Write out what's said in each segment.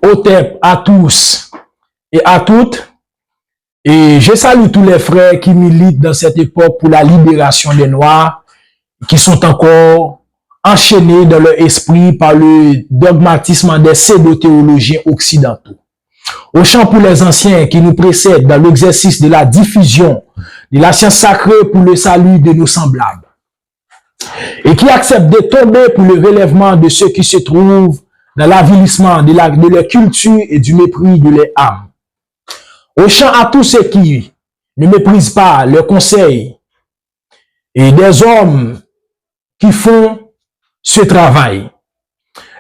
Hotep à tous et à toutes. Et je salue tous les frères qui militent dans cette époque pour la libération des Noirs, qui sont encore enchaînés dans leur esprit par le dogmatisme des pseudo-théologiens occidentaux. Au chant pour les anciens qui nous précèdent dans l'exercice de la diffusion de la science sacrée pour le salut de nos semblables, et qui acceptent de tomber pour le relèvement de ceux qui se trouvent dans l'avilissement de leur culture et du mépris de leur âme. Au chant à tous ceux qui ne méprisent pas leurs conseils et des hommes qui font ce travail.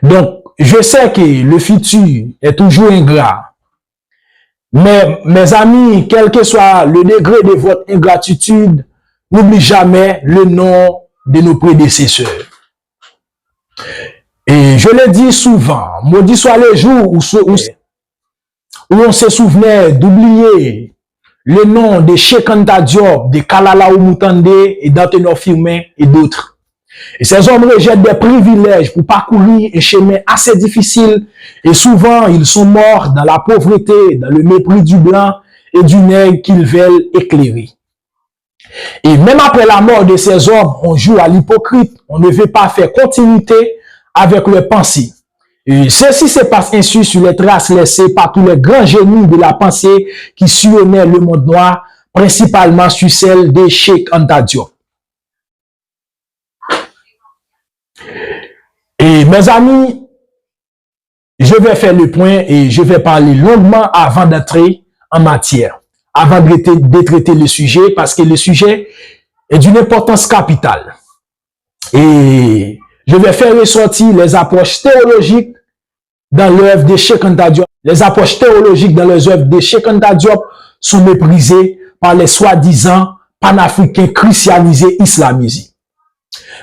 Donc, je sais que le futur est toujours ingrat. Mais, mes amis, quel que soit le degré de votre ingratitude, n'oubliez jamais le nom de nos prédécesseurs. Et je le dis souvent, maudit soit les jours où on se souvenait d'oublier le nom de Cheikh Anta Diop, de Kalala Oumutande et d'Antenor Firmin et d'autres. Et ces hommes rejettent des privilèges pour parcourir un chemin assez difficile et souvent ils sont morts dans la pauvreté, dans le mépris du blanc et du nègre qu'ils veulent éclairer. Et même après la mort de ces hommes, on joue à l'hypocrite, on ne veut pas faire continuité avec leurs pensées. Et ceci se passe ainsi sur les traces laissées par tous les grands génies de la pensée qui sillonnaient le monde noir, principalement sur celle de Cheikh Anta Diop. Et mes amis, je vais faire le point et je vais parler longuement avant d'entrer en matière, avant de traiter le sujet, parce que le sujet est d'une importance capitale. Et je vais faire ressortir les approches théologiques dans l'œuvre de Cheikh Anta Diop. Les approches théologiques dans les œuvres de Cheikh Anta Diop sont méprisées par les soi-disant panafricains christianisés, islamisés.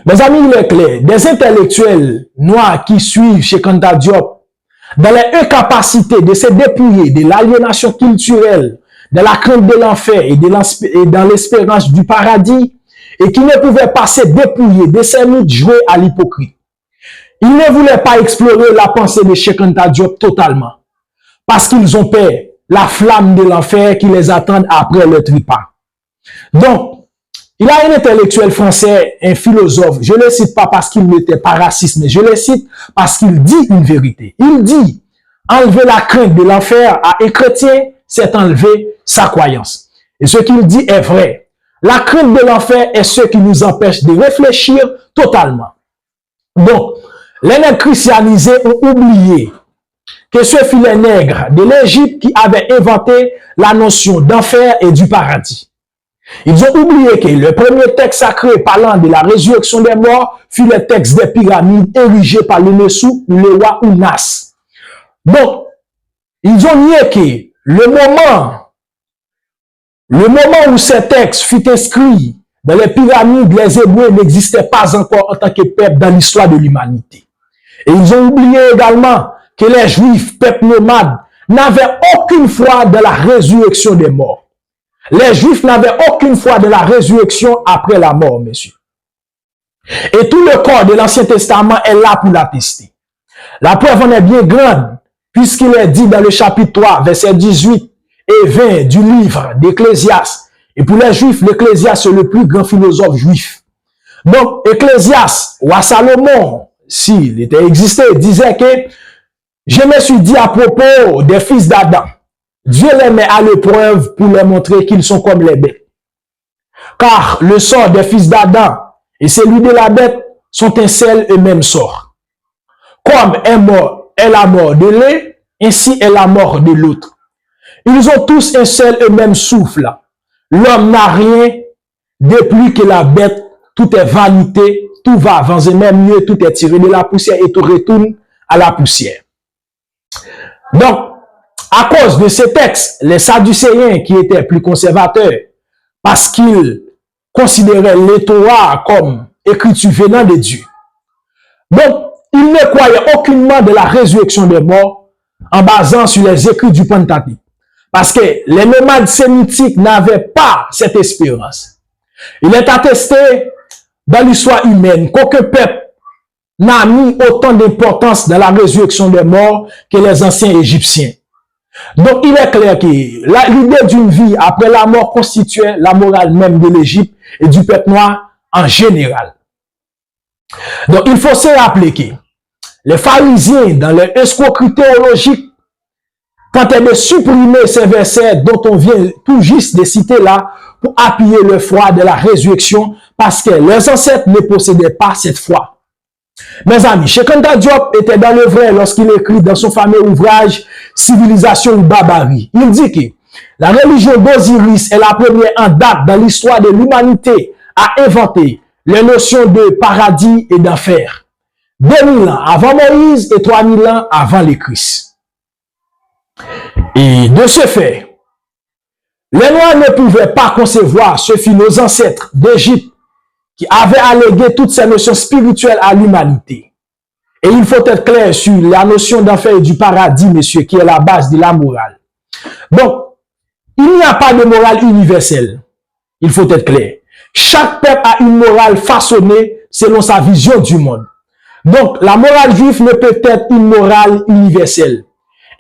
Mes amis, il est clair, des intellectuels noirs qui suivent Cheikh Anta Diop dans l'incapacité de se dépouiller de l'aliénation culturelle, de la crainte de l'enfer et dans l'espérance du paradis, et qui ne pouvaient pas se dépouiller de ces mythes joués à l'hypocrite. Ils ne voulaient pas explorer la pensée de Cheikh Anta Diop totalement, parce qu'ils ont peur, la flamme de l'enfer qui les attend après le trépas. Donc, il y a un intellectuel français, un philosophe, je ne le cite pas parce qu'il n'était pas raciste, mais je le cite parce qu'il dit une vérité. Il dit, enlever la crainte de l'enfer à un chrétien, c'est enlever sa croyance. Et ce qu'il dit est vrai. La crainte de l'enfer est ce qui nous empêche de réfléchir totalement. Donc, les nègres christianisés ont oublié que ce fut les nègres de l'Égypte qui avaient inventé la notion d'enfer et du paradis. Ils ont oublié que le premier texte sacré parlant de la résurrection des morts fut le texte des pyramides érigées par le Nessou ou le roi Ounas. Donc, ils ont nié que le moment où ce texte fut inscrit dans les pyramides, les Hébreux n'existaient pas encore en tant que peuple dans l'histoire de l'humanité. Et ils ont oublié également que les Juifs, peuple nomade, n'avaient aucune foi dans la résurrection des morts. Les Juifs n'avaient aucune foi de la résurrection après la mort, messieurs. Et tout le corps de l'Ancien Testament est là pour l'attester. La preuve en est bien grande, puisqu'il est dit dans le chapitre 3, versets 18 et 20 du livre d'Ecclésiaste. Et pour les Juifs, l'Ecclésiaste est le plus grand philosophe juif. Donc, Ecclésiaste, roi Salomon, s'il était existé, disait que je me suis dit à propos des fils d'Adam, Dieu les met à l'épreuve pour leur montrer qu'ils sont comme les bêtes. Car le sort des fils d'Adam et celui de la bête sont un seul et même sort. Comme est la mort de l'un, ainsi est la mort de l'autre. Ils ont tous un seul et même souffle. L'homme n'a rien de plus que la bête. Tout est vanité, tout va avant et même mieux, tout est tiré de la poussière et tout retourne à la poussière. Donc, à cause de ces textes, les Sadducéens qui étaient plus conservateurs, parce qu'ils considéraient les Torah comme écriture venant de Dieu. Donc, ils ne croyaient aucunement de la résurrection des morts en basant sur les écrits du Pentateuque. Parce que les nomades sémitiques n'avaient pas cette espérance. Il est attesté dans l'histoire humaine qu'aucun peuple n'a mis autant d'importance dans la résurrection des morts que les anciens Égyptiens. Donc, il est clair que l'idée d'une vie après la mort constituait la morale même de l'Égypte et du peuple noir en général. Donc, il faut se rappeler que les pharisiens, dans leur escroquerie théologique, tentaient de supprimer ces versets dont on vient tout juste de citer là pour appuyer le foi de la résurrection parce que leurs ancêtres ne possédaient pas cette foi. Mes amis, Cheikh Anta Diop était dans le vrai lorsqu'il écrit dans son fameux ouvrage Civilisation ou barbarie. Il dit que la religion d'Osiris est la première en date dans l'histoire de l'humanité à inventer les notions de paradis et d'enfer. 2000 ans avant Moïse et 3000 ans avant le Christ. Et de ce fait, les Noirs ne pouvaient pas concevoir ce fut nos ancêtres d'Égypte qui avaient allégué toutes ces notions spirituelles à l'humanité. Et il faut être clair sur la notion d'enfer et du paradis, messieurs, qui est la base de la morale. Donc, il n'y a pas de morale universelle. Il faut être clair. Chaque peuple a une morale façonnée selon sa vision du monde. Donc, la morale juive ne peut être une morale universelle.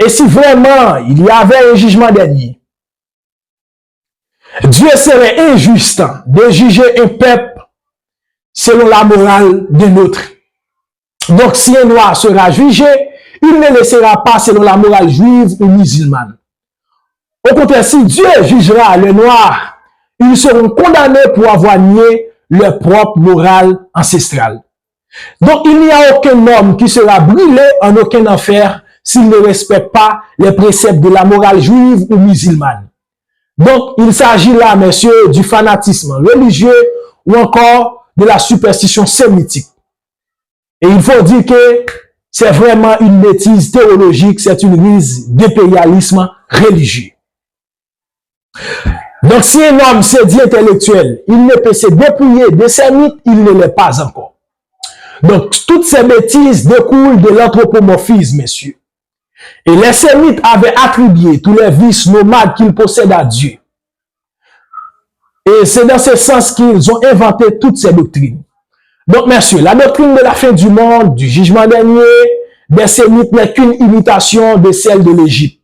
Et si vraiment il y avait un jugement dernier, Dieu serait injuste de juger un peuple selon la morale d'un autre. Donc, si un noir sera jugé, il ne le sera pas selon la morale juive ou musulmane. Au contraire, si Dieu jugera le noir, ils seront condamnés pour avoir nié leur propre morale ancestrale. Donc, il n'y a aucun homme qui sera brûlé en aucun enfer s'il ne respecte pas les préceptes de la morale juive ou musulmane. Donc, il s'agit là, messieurs, du fanatisme religieux ou encore de la superstition sémitique. Et il faut dire que c'est vraiment une bêtise théologique, c'est une mise d'impérialisme religieux. Donc, si un homme se dit intellectuel, il ne peut se dépouiller de ses mythes, il ne l'est pas encore. Donc, toutes ces bêtises découlent de l'anthropomorphisme, messieurs. Et les sémites avaient attribué tous les vices nomades qu'ils possèdent à Dieu. Et c'est dans ce sens qu'ils ont inventé toutes ces doctrines. Donc, messieurs, la doctrine de la fin du monde, du jugement dernier, des sémites n'est qu'une imitation de celle de l'Égypte.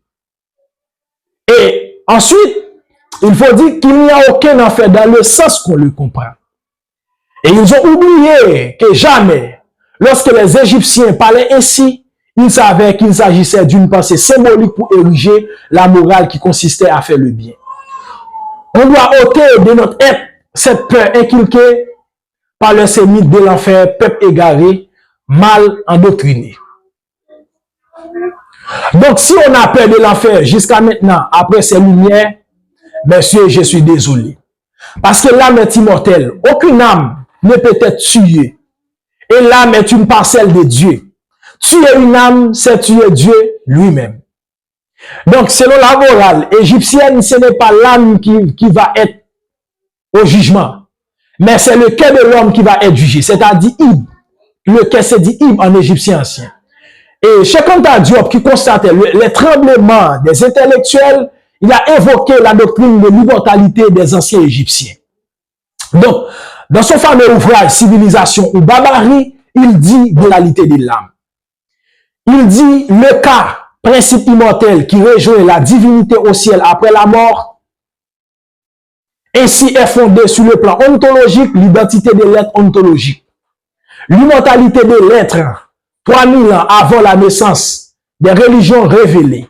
Et ensuite, il faut dire qu'il n'y a aucun enfer dans le sens qu'on le comprend. Et ils ont oublié que jamais, lorsque les Égyptiens parlaient ainsi, ils savaient qu'il s'agissait d'une pensée symbolique pour ériger la morale qui consistait à faire le bien. On doit ôter de notre être cette peur inculquée par le sémite de l'enfer, peuple égaré, mal endoctriné. Donc, si on a peur de l'enfer jusqu'à maintenant, après ces lumières, messieurs, je suis désolé. Parce que l'âme est immortelle. Aucune âme ne peut être tuée. Et l'âme est une parcelle de Dieu. Tuer une âme, c'est tuer Dieu lui-même. Donc, selon la morale égyptienne, ce n'est pas l'âme qui va être au jugement, mais c'est le cœur de l'homme qui va être jugé, c'est-à-dire Ib. Le cœur, c'est dit Ib en égyptien ancien. Et Cheikh Anta Diop, qui constatait les tremblements des intellectuels, il a évoqué la doctrine de l'immortalité des anciens Égyptiens. Donc, dans son fameux ouvrage Civilisation ou barbarie, il dit de l'alité de l'âme. Il dit le cas, principe immortel qui rejoint la divinité au ciel après la mort, ainsi est fondé sur le plan ontologique l'identité de l'être ontologique. L'immortalité de l'être, 3000 ans avant la naissance des religions révélées.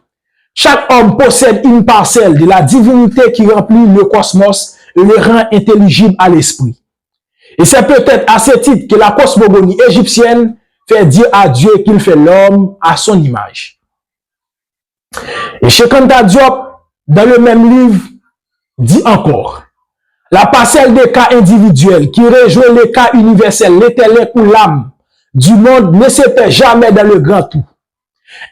Chaque homme possède une parcelle de la divinité qui remplit le cosmos et le rend intelligible à l'esprit. Et c'est peut-être à ce titre que la cosmogonie égyptienne fait dire à Dieu qu'il fait l'homme à son image. Et Cheikh Anta Diop, dans le même livre, dit encore, la parcelle des cas individuels qui rejoint les cas universels, l'intellect ou l'âme du monde ne se perd jamais dans le grand tout.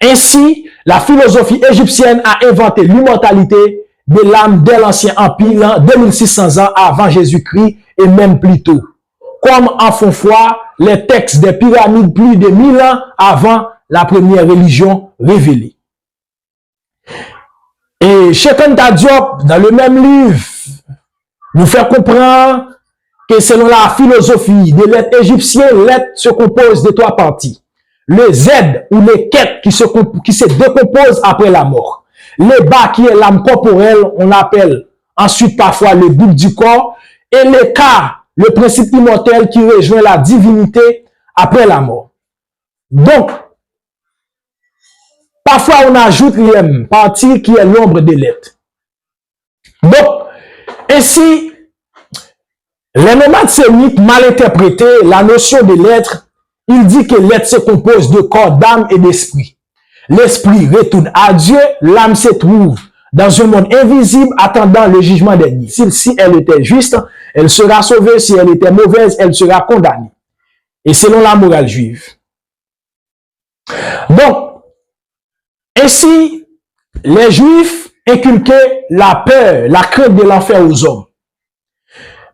Ainsi, la philosophie égyptienne a inventé l'immortalité de l'âme dès l'ancien empire, 2600 ans avant Jésus-Christ et même plus tôt. Comme en font foi les textes des pyramides plus de 1000 ans avant la première religion révélée. Et Cheikh Anta Diop, dans le même livre, nous fait comprendre que selon la philosophie des lettres égyptiennes, lettres se composent de 3 parties. Le Z ou les quêtes qui se décomposent après la mort. Le bas qui est l'âme corporelle, on appelle ensuite parfois le but du corps. Et le K, le principe immortel qui rejoint la divinité après la mort. Donc, parfois on ajoute l'M, partie qui est l'ombre des lettres. Donc, ainsi, les nomades sémites mal interprété la notion de l'être. Il dit que l'être se compose de corps, d'âme et d'esprit. L'esprit retourne à Dieu, l'âme se trouve dans un monde invisible attendant le jugement dernier. Si elle était juste, elle sera sauvée. Si elle était mauvaise, elle sera condamnée. Et selon la morale juive. Donc, ainsi, les Juifs inculquaient la peur, la crainte de l'enfer aux hommes.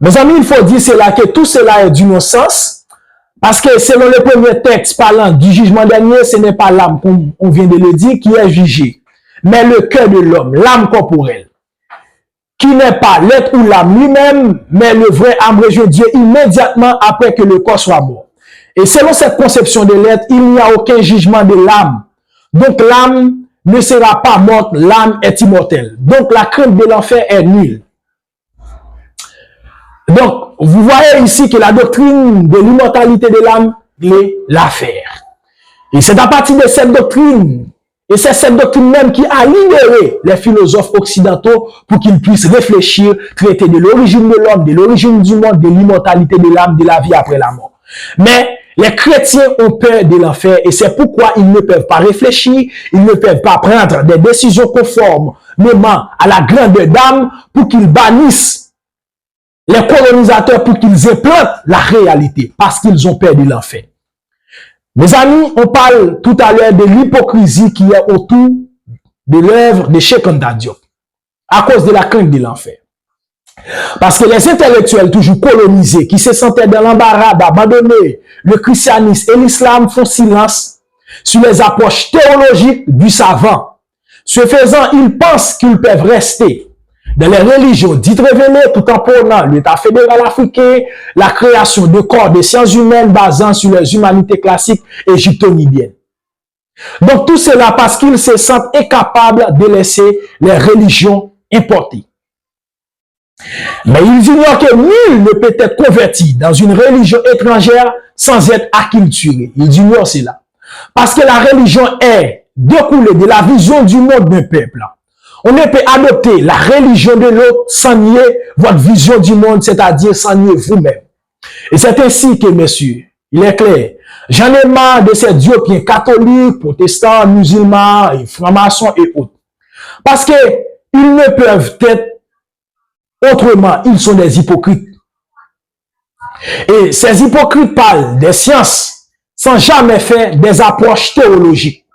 Mes amis, il faut dire cela, que tout cela est du non-sens, parce que selon le premier texte parlant du jugement dernier, ce n'est pas l'âme, comme on vient de le dire, qui est jugée, mais le cœur de l'homme, l'âme corporelle, qui n'est pas l'être ou l'âme lui-même, mais le vrai âme rejoint Dieu immédiatement après que le corps soit mort. Et selon cette conception de l'être, il n'y a aucun jugement de l'âme. Donc l'âme ne sera pas morte, l'âme est immortelle. Donc la crainte de l'enfer est nulle. Donc, vous voyez ici que la doctrine de l'immortalité de l'âme est l'affaire. Et c'est à partir de cette doctrine, et c'est cette doctrine même qui a libéré les philosophes occidentaux pour qu'ils puissent réfléchir, traiter de l'origine de l'homme, de l'origine du monde, de l'immortalité de l'âme, de la vie après la mort. Mais les chrétiens ont peur de l'enfer et c'est pourquoi ils ne peuvent pas réfléchir, ils ne peuvent pas prendre des décisions conformes, même à la grandeur d'âme, pour qu'ils bannissent les colonisateurs pour qu'ils implantent la réalité, parce qu'ils ont peur de l'enfer. Mes amis, on parle tout à l'heure de l'hypocrisie qui est autour de l'œuvre de Cheikh Anta Diop, à cause de la crainte de l'enfer. Parce que les intellectuels toujours colonisés, qui se sentaient dans l'embarras d'abandonner le christianisme et l'islam, font silence sur les approches théologiques du savant. Ce faisant, ils pensent qu'ils peuvent rester dans les religions dites révélées tout en prônant l'État fédéral africain, la création de corps de sciences humaines basant sur les humanités classiques égypto-nubiennes. Donc tout cela parce qu'ils se sentent incapables de laisser les religions importées. Mais ils ignorent que nul ne peut être converti dans une religion étrangère sans être acculturé. Ils ignorent cela. Parce que la religion est découlée de la vision du monde d'un peuple. On ne peut adopter la religion de l'autre sans nier votre vision du monde, c'est-à-dire sans nier vous-même. Et c'est ainsi que, messieurs, il est clair, j'en ai marre de ces diopiens catholiques, protestants, musulmans, francs-maçons et autres. Parce que ils ne peuvent être autrement, ils sont des hypocrites. Et ces hypocrites parlent des sciences sans jamais faire des approches théologiques.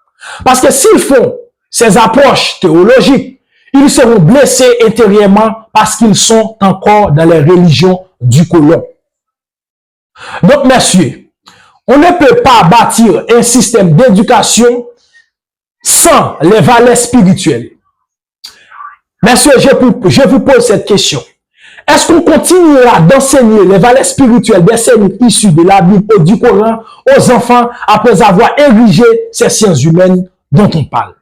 Parce que s'ils font ces approches théologiques, ils seront blessés intérieurement parce qu'ils sont encore dans les religions du colon. Donc, messieurs, on ne peut pas bâtir un système d'éducation sans les valeurs spirituelles. Messieurs, je vous pose cette question. Est-ce qu'on continuera d'enseigner les valeurs spirituelles des sémites issues de la Bible et du Coran aux enfants après avoir érigé ces sciences humaines dont on parle?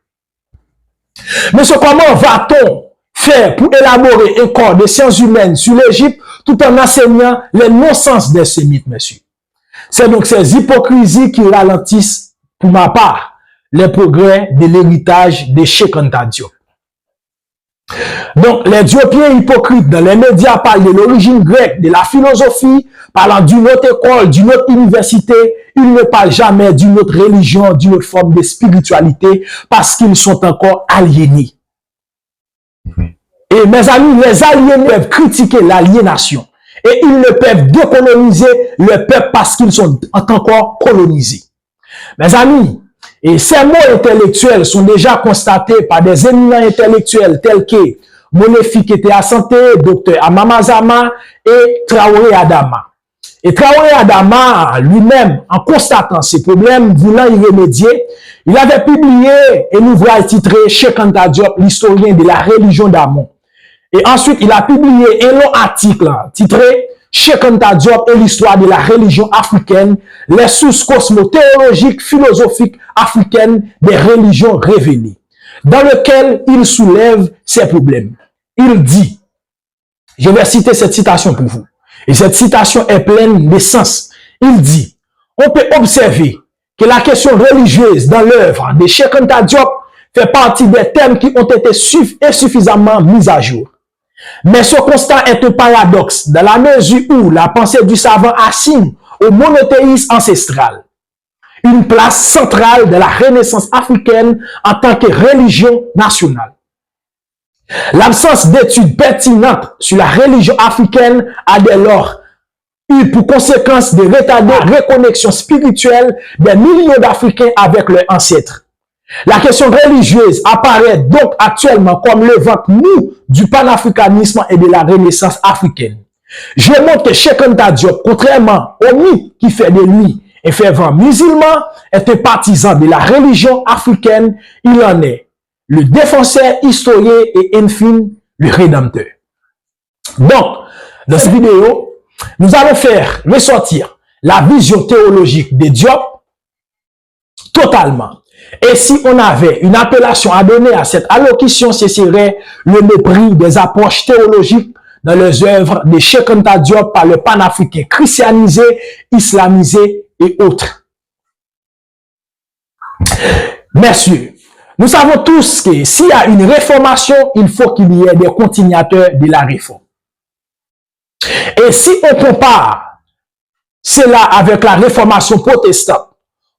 Mais comment va-t-on faire pour élaborer un corps de sciences humaines sur l'Égypte tout en enseignant les non-sens des sémites, messieurs? C'est donc ces hypocrisies qui ralentissent, pour ma part, les progrès de l'héritage de Cheikh Anta Diop. Donc, les diopiens hypocrites dans les médias parlent de l'origine grecque, de la philosophie, parlant d'une autre école, d'une autre université. Ils ne parlent jamais d'une autre religion, d'une autre forme de spiritualité, parce qu'ils sont encore aliénés. Et mes amis, les aliénés peuvent critiquer l'aliénation. Et ils ne peuvent décoloniser le peuple parce qu'ils sont encore colonisés. Mes amis, et ces mots intellectuels sont déjà constatés par des éminents intellectuels tels que Monéfi Kété Asante, Dr Amamazama et Traoré Adama. Et Traoré Adama, lui-même, en constatant ces problèmes, voulant y remédier, il avait publié un ouvrage titré Cheikh Anta Diop, l'historien de la religion d'Amon. Et ensuite, il a publié un long article titré Cheikh Anta Diop et l'histoire de la religion africaine, les sources cosmothéologiques, philosophiques africaines des religions révélées, dans lequel il soulève ces problèmes. Il dit, je vais citer cette citation pour vous, et cette citation est pleine de sens. Il dit, on peut observer que la question religieuse dans l'œuvre de Cheikh Anta Diop fait partie des thèmes qui ont été insuffisamment mis à jour. Mais ce constat est un paradoxe dans la mesure où la pensée du savant assigne au monothéisme ancestral une place centrale de la renaissance africaine en tant que religion nationale. L'absence d'études pertinentes sur la religion africaine a dès lors eu pour conséquence de retarder la reconnexion spirituelle des millions d'Africains avec leurs ancêtres. La question religieuse apparaît donc actuellement comme le ventre mou du panafricanisme et de la renaissance africaine. Je montre que Cheikh Anta Diop, contrairement au mythe qui fait de lui un fervent musulman, est un partisan de la religion africaine. Il en est le défenseur, historien et enfin le rédempteur. Donc, dans cette vidéo, nous allons faire ressortir la vision théologique de Diop totalement. Et si on avait une appellation à donner à cette allocution, ce serait le mépris des approches théologiques dans les œuvres de Cheikh Anta Diop par le panafricain christianisé, islamisé et autres. Messieurs, nous savons tous que s'il y a une réformation, il faut qu'il y ait des continuateurs de la réforme. Et si on compare cela avec la réformation protestante,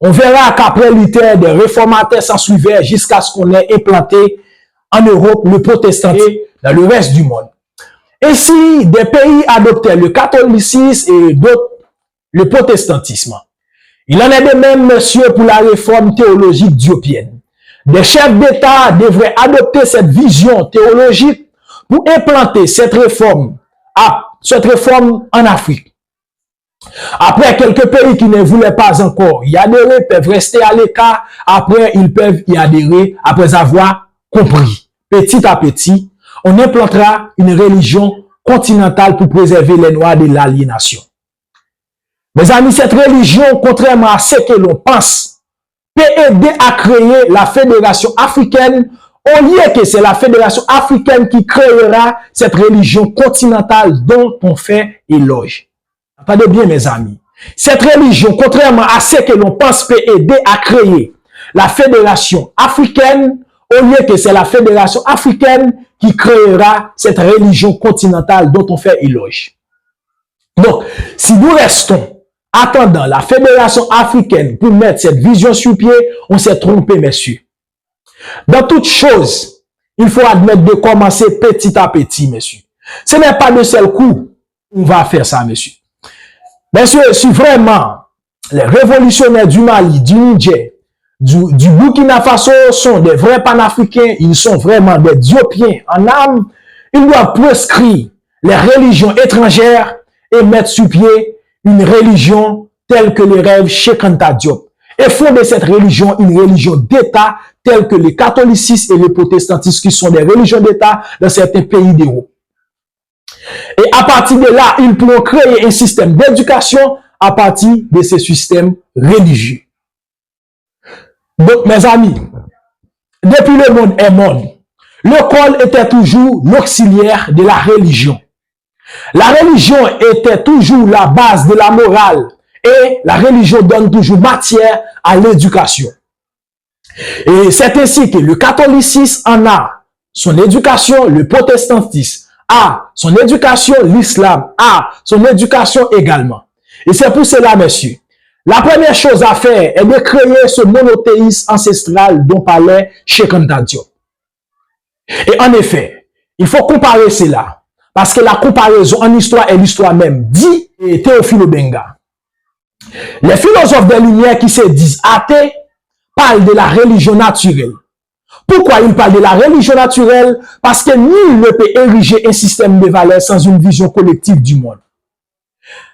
on verra qu'après Luther, des réformateurs s'en suivaient jusqu'à ce qu'on ait implanté en Europe le protestantisme dans le reste du monde. Ainsi, des pays adoptaient le catholicisme et d'autres le protestantisme. Il en est de même, monsieur, pour la réforme théologique diopienne. Des chefs d'État devraient adopter cette vision théologique pour implanter cette réforme en Afrique. Après, quelques pays qui ne voulaient pas encore y adhérer peuvent rester à l'écart. Après, ils peuvent y adhérer après avoir compris. Petit à petit, on implantera une religion continentale pour préserver les Noirs de l'aliénation. Mes amis, cette religion, contrairement à ce que l'on pense, peut aider à créer la Fédération africaine, au lieu que c'est la Fédération africaine qui créera cette religion continentale dont on fait éloge. Attendez bien, mes amis. Cette religion, contrairement à ce que l'on pense, peut aider à créer la Fédération africaine, au lieu que c'est la Fédération africaine qui créera cette religion continentale dont on fait éloge. Donc, si nous restons attendant la Fédération africaine pour mettre cette vision sur pied, on s'est trompé, messieurs. Dans toute chose, il faut admettre de commencer petit à petit, messieurs. Ce n'est pas de seul coup qu'on va faire ça, messieurs. Messieurs, si vraiment les révolutionnaires du Mali, du Niger, du Burkina Faso sont des vrais panafricains, ils sont vraiment des diopiens en âme, ils doivent proscrire les religions étrangères et mettre sur pied une religion telle que le rêve Cheikh Anta Diop. Et fonder cette religion, une religion d'État telle que le catholicisme et le protestantisme qui sont des religions d'État dans certains pays d'Europe. Et à partir de là, ils pourront créer un système d'éducation à partir de ces systèmes religieux. Donc, mes amis, depuis le monde est monde, l'école était toujours l'auxiliaire de la religion. La religion était toujours la base de la morale et la religion donne toujours matière à l'éducation. Et c'est ainsi que le catholicisme en a son éducation, le protestantisme a son éducation, l'islam a son éducation également. Et c'est pour cela, messieurs, la première chose à faire est de créer ce monothéisme ancestral dont parlait Cheikh Anta Diop. Et en effet, il faut comparer cela, parce que la comparaison en histoire est l'histoire même, dit Théophile Obenga. Les philosophes des Lumières qui se disent athées parlent de la religion naturelle. Pourquoi ils parlent de la religion naturelle? Parce que nul ne peut ériger un système de valeurs sans une vision collective du monde.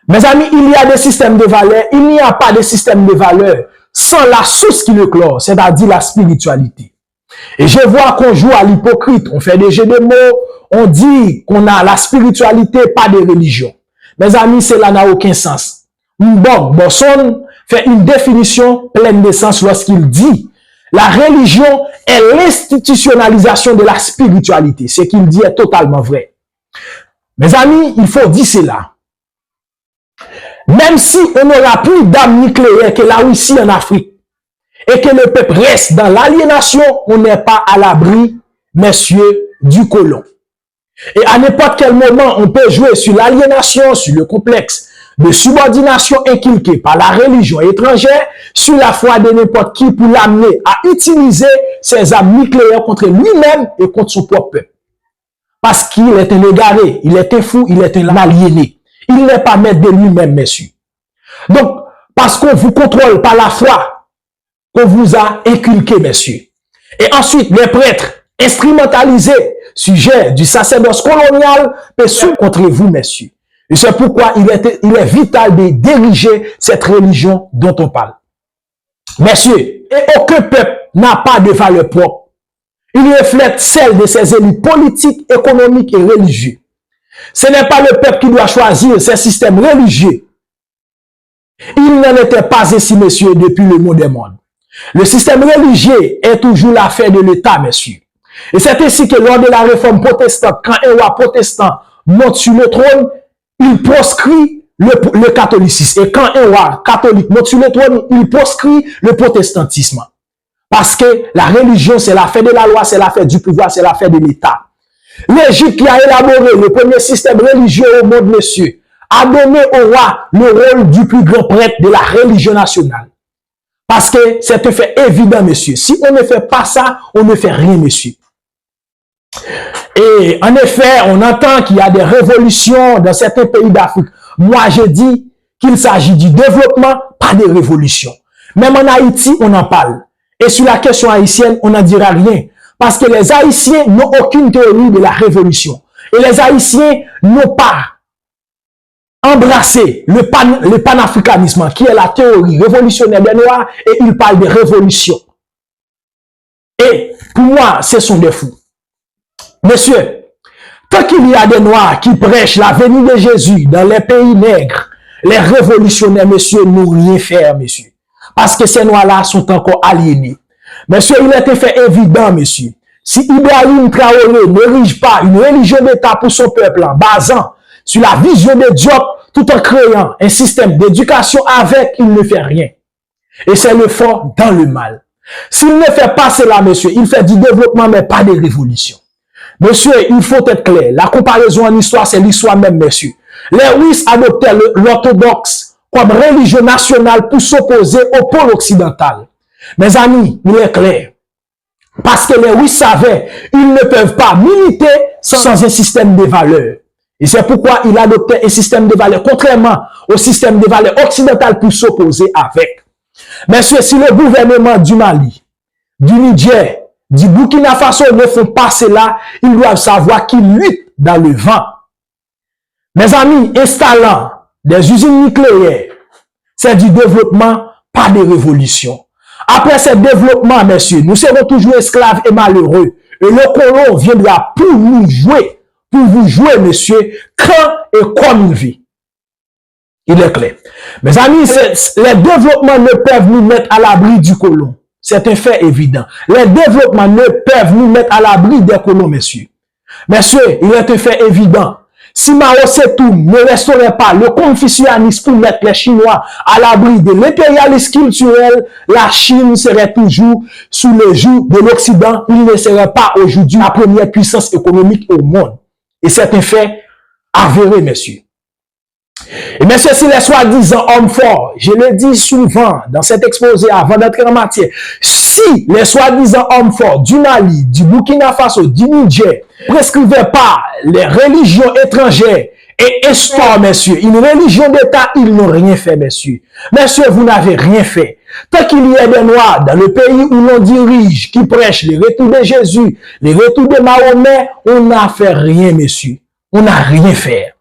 Mes amis, il y a des systèmes de valeurs, il n'y a pas de système de valeurs sans la source qui le clore, c'est-à-dire la spiritualité. Et je vois qu'on joue à l'hypocrite, on fait des jeux de mots, on dit qu'on a la spiritualité, pas de religion. Mes amis, cela n'a aucun sens. Bosson fait une définition pleine de sens lorsqu'il dit la religion est l'institutionnalisation de la spiritualité. Ce qu'il dit est totalement vrai. Mes amis, il faut dire cela. Même si on n'aura plus d'armes nucléaires que la Russie en Afrique et que le peuple reste dans l'aliénation, on n'est pas à l'abri, messieurs, du colon. Et à n'importe quel moment, on peut jouer sur l'aliénation, sur le complexe de subordination inculqué par la religion étrangère, sur la foi de n'importe qui pour l'amener à utiliser ses armes nucléaires contre lui-même et contre son propre peuple. Parce qu'il est un égaré, il est un fou, il est un aliéné. Il n'est pas maître de lui-même, messieurs. Donc, parce qu'on vous contrôle par la foi qu'on vous a inculqué, messieurs. Et ensuite, les prêtres instrumentalisés, sujet du sacerdoce colonial, sont contre vous, messieurs. Et c'est pourquoi il est vital de diriger cette religion dont on parle. Messieurs, et aucun peuple n'a pas de valeur propre. Il reflète celle de ses élites politiques, économiques et religieux. Ce n'est pas le peuple qui doit choisir ses systèmes religieux. Il n'en était pas ainsi, messieurs, depuis le monde des mondes. Le système religieux est toujours l'affaire de l'État, messieurs. Et c'est ainsi que lors de la réforme protestante, quand un roi protestant monte sur le trône, il proscrit le catholicisme. Et quand un roi catholique monte sur le trône, il proscrit le protestantisme. Parce que la religion, c'est l'affaire de la loi, c'est l'affaire du pouvoir, c'est l'affaire de l'État. L'Égypte qui a élaboré le premier système religieux au monde, messieurs, a donné au roi le rôle du plus grand prêtre de la religion nationale. Parce que c'est un fait évident, messieurs. Si on ne fait pas ça, on ne fait rien, messieurs. Et en effet, on entend qu'il y a des révolutions dans certains pays d'Afrique. Moi, je dis qu'il s'agit du développement, pas de révolution. Même en Haïti, on en parle. Et sur la question haïtienne, on n'en dira rien. Parce que les Haïtiens n'ont aucune théorie de la révolution. Et les Haïtiens n'ont pas embrassé le panafricanisme, qui est la théorie révolutionnaire des Noirs, et ils parlent de révolution. Et pour moi, ce sont des fous. Monsieur, tant qu'il y a des Noirs qui prêchent la venue de Jésus dans les pays nègres, les révolutionnaires, monsieur, n'ont rien faire, monsieur. Parce que ces Noirs-là sont encore aliénés. Monsieur, il est un fait évident, monsieur. Si Ibrahim Traoré n'érige pas une religion d'État pour son peuple en basant sur la vision de Diop, tout en créant un système d'éducation avec, il ne fait rien. Et c'est le fort dans le mal. S'il ne fait pas cela, monsieur, il fait du développement, mais pas de révolution. Monsieur, il faut être clair. La comparaison en histoire, c'est l'histoire même, monsieur. Les Russes adoptaient l'orthodoxe comme religion nationale pour s'opposer au pôle occidental. Mes amis, il est clair. Parce que les Russes savaient, ils ne peuvent pas militer sans un système de valeurs. Et c'est pourquoi il adoptait un système de valeurs, contrairement au système de valeurs occidental pour s'opposer avec. Messieurs, si le gouvernement du Mali, du Niger, du Burkina Faso ne font pas cela, ils doivent savoir qu'ils luttent dans le vent. Mes amis, installant des usines nucléaires, c'est du développement, pas de révolution. Après ce développement, messieurs, nous serons toujours esclaves et malheureux. Et le colon viendra pour nous jouer, pour vous jouer, messieurs, quand et comme il vit. Il est clair. Mes amis, les développements ne peuvent nous mettre à l'abri du colon. C'est un fait évident. Les développements ne peuvent nous mettre à l'abri des colons, messieurs. Messieurs, il est un fait évident. Si Mao Tse-tung ne restaurait pas le confucianisme pour mettre les Chinois à l'abri de l'impérialisme culturel, la Chine serait toujours sous le joug de l'Occident. Il ne serait pas aujourd'hui la première puissance économique au monde. Et c'est un fait avéré, messieurs. Et messieurs, si les soi-disant hommes forts, je le dis souvent dans cet exposé avant d'entrer en matière, si les soi-disant hommes forts du Mali, du Burkina Faso, du Niger, prescrivaient pas les religions étrangères et instaurent, messieurs, une religion d'État, ils n'ont rien fait, messieurs. Messieurs, vous n'avez rien fait. Tant qu'il y a des Noirs dans le pays où l'on dirige, qui prêchent le retour de Jésus, le retour de Mahomet, on n'a fait rien, messieurs. On n'a rien fait.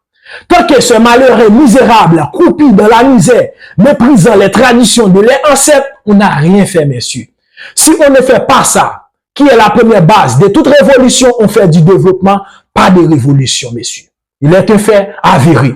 Tant que ce malheureux misérable, croupi dans la misère, méprisant les traditions de leurs ancêtres, on n'a rien fait, messieurs. Si on ne fait pas ça, qui est la première base de toute révolution, on fait du développement, pas de révolution, messieurs. Il est un fait avéré.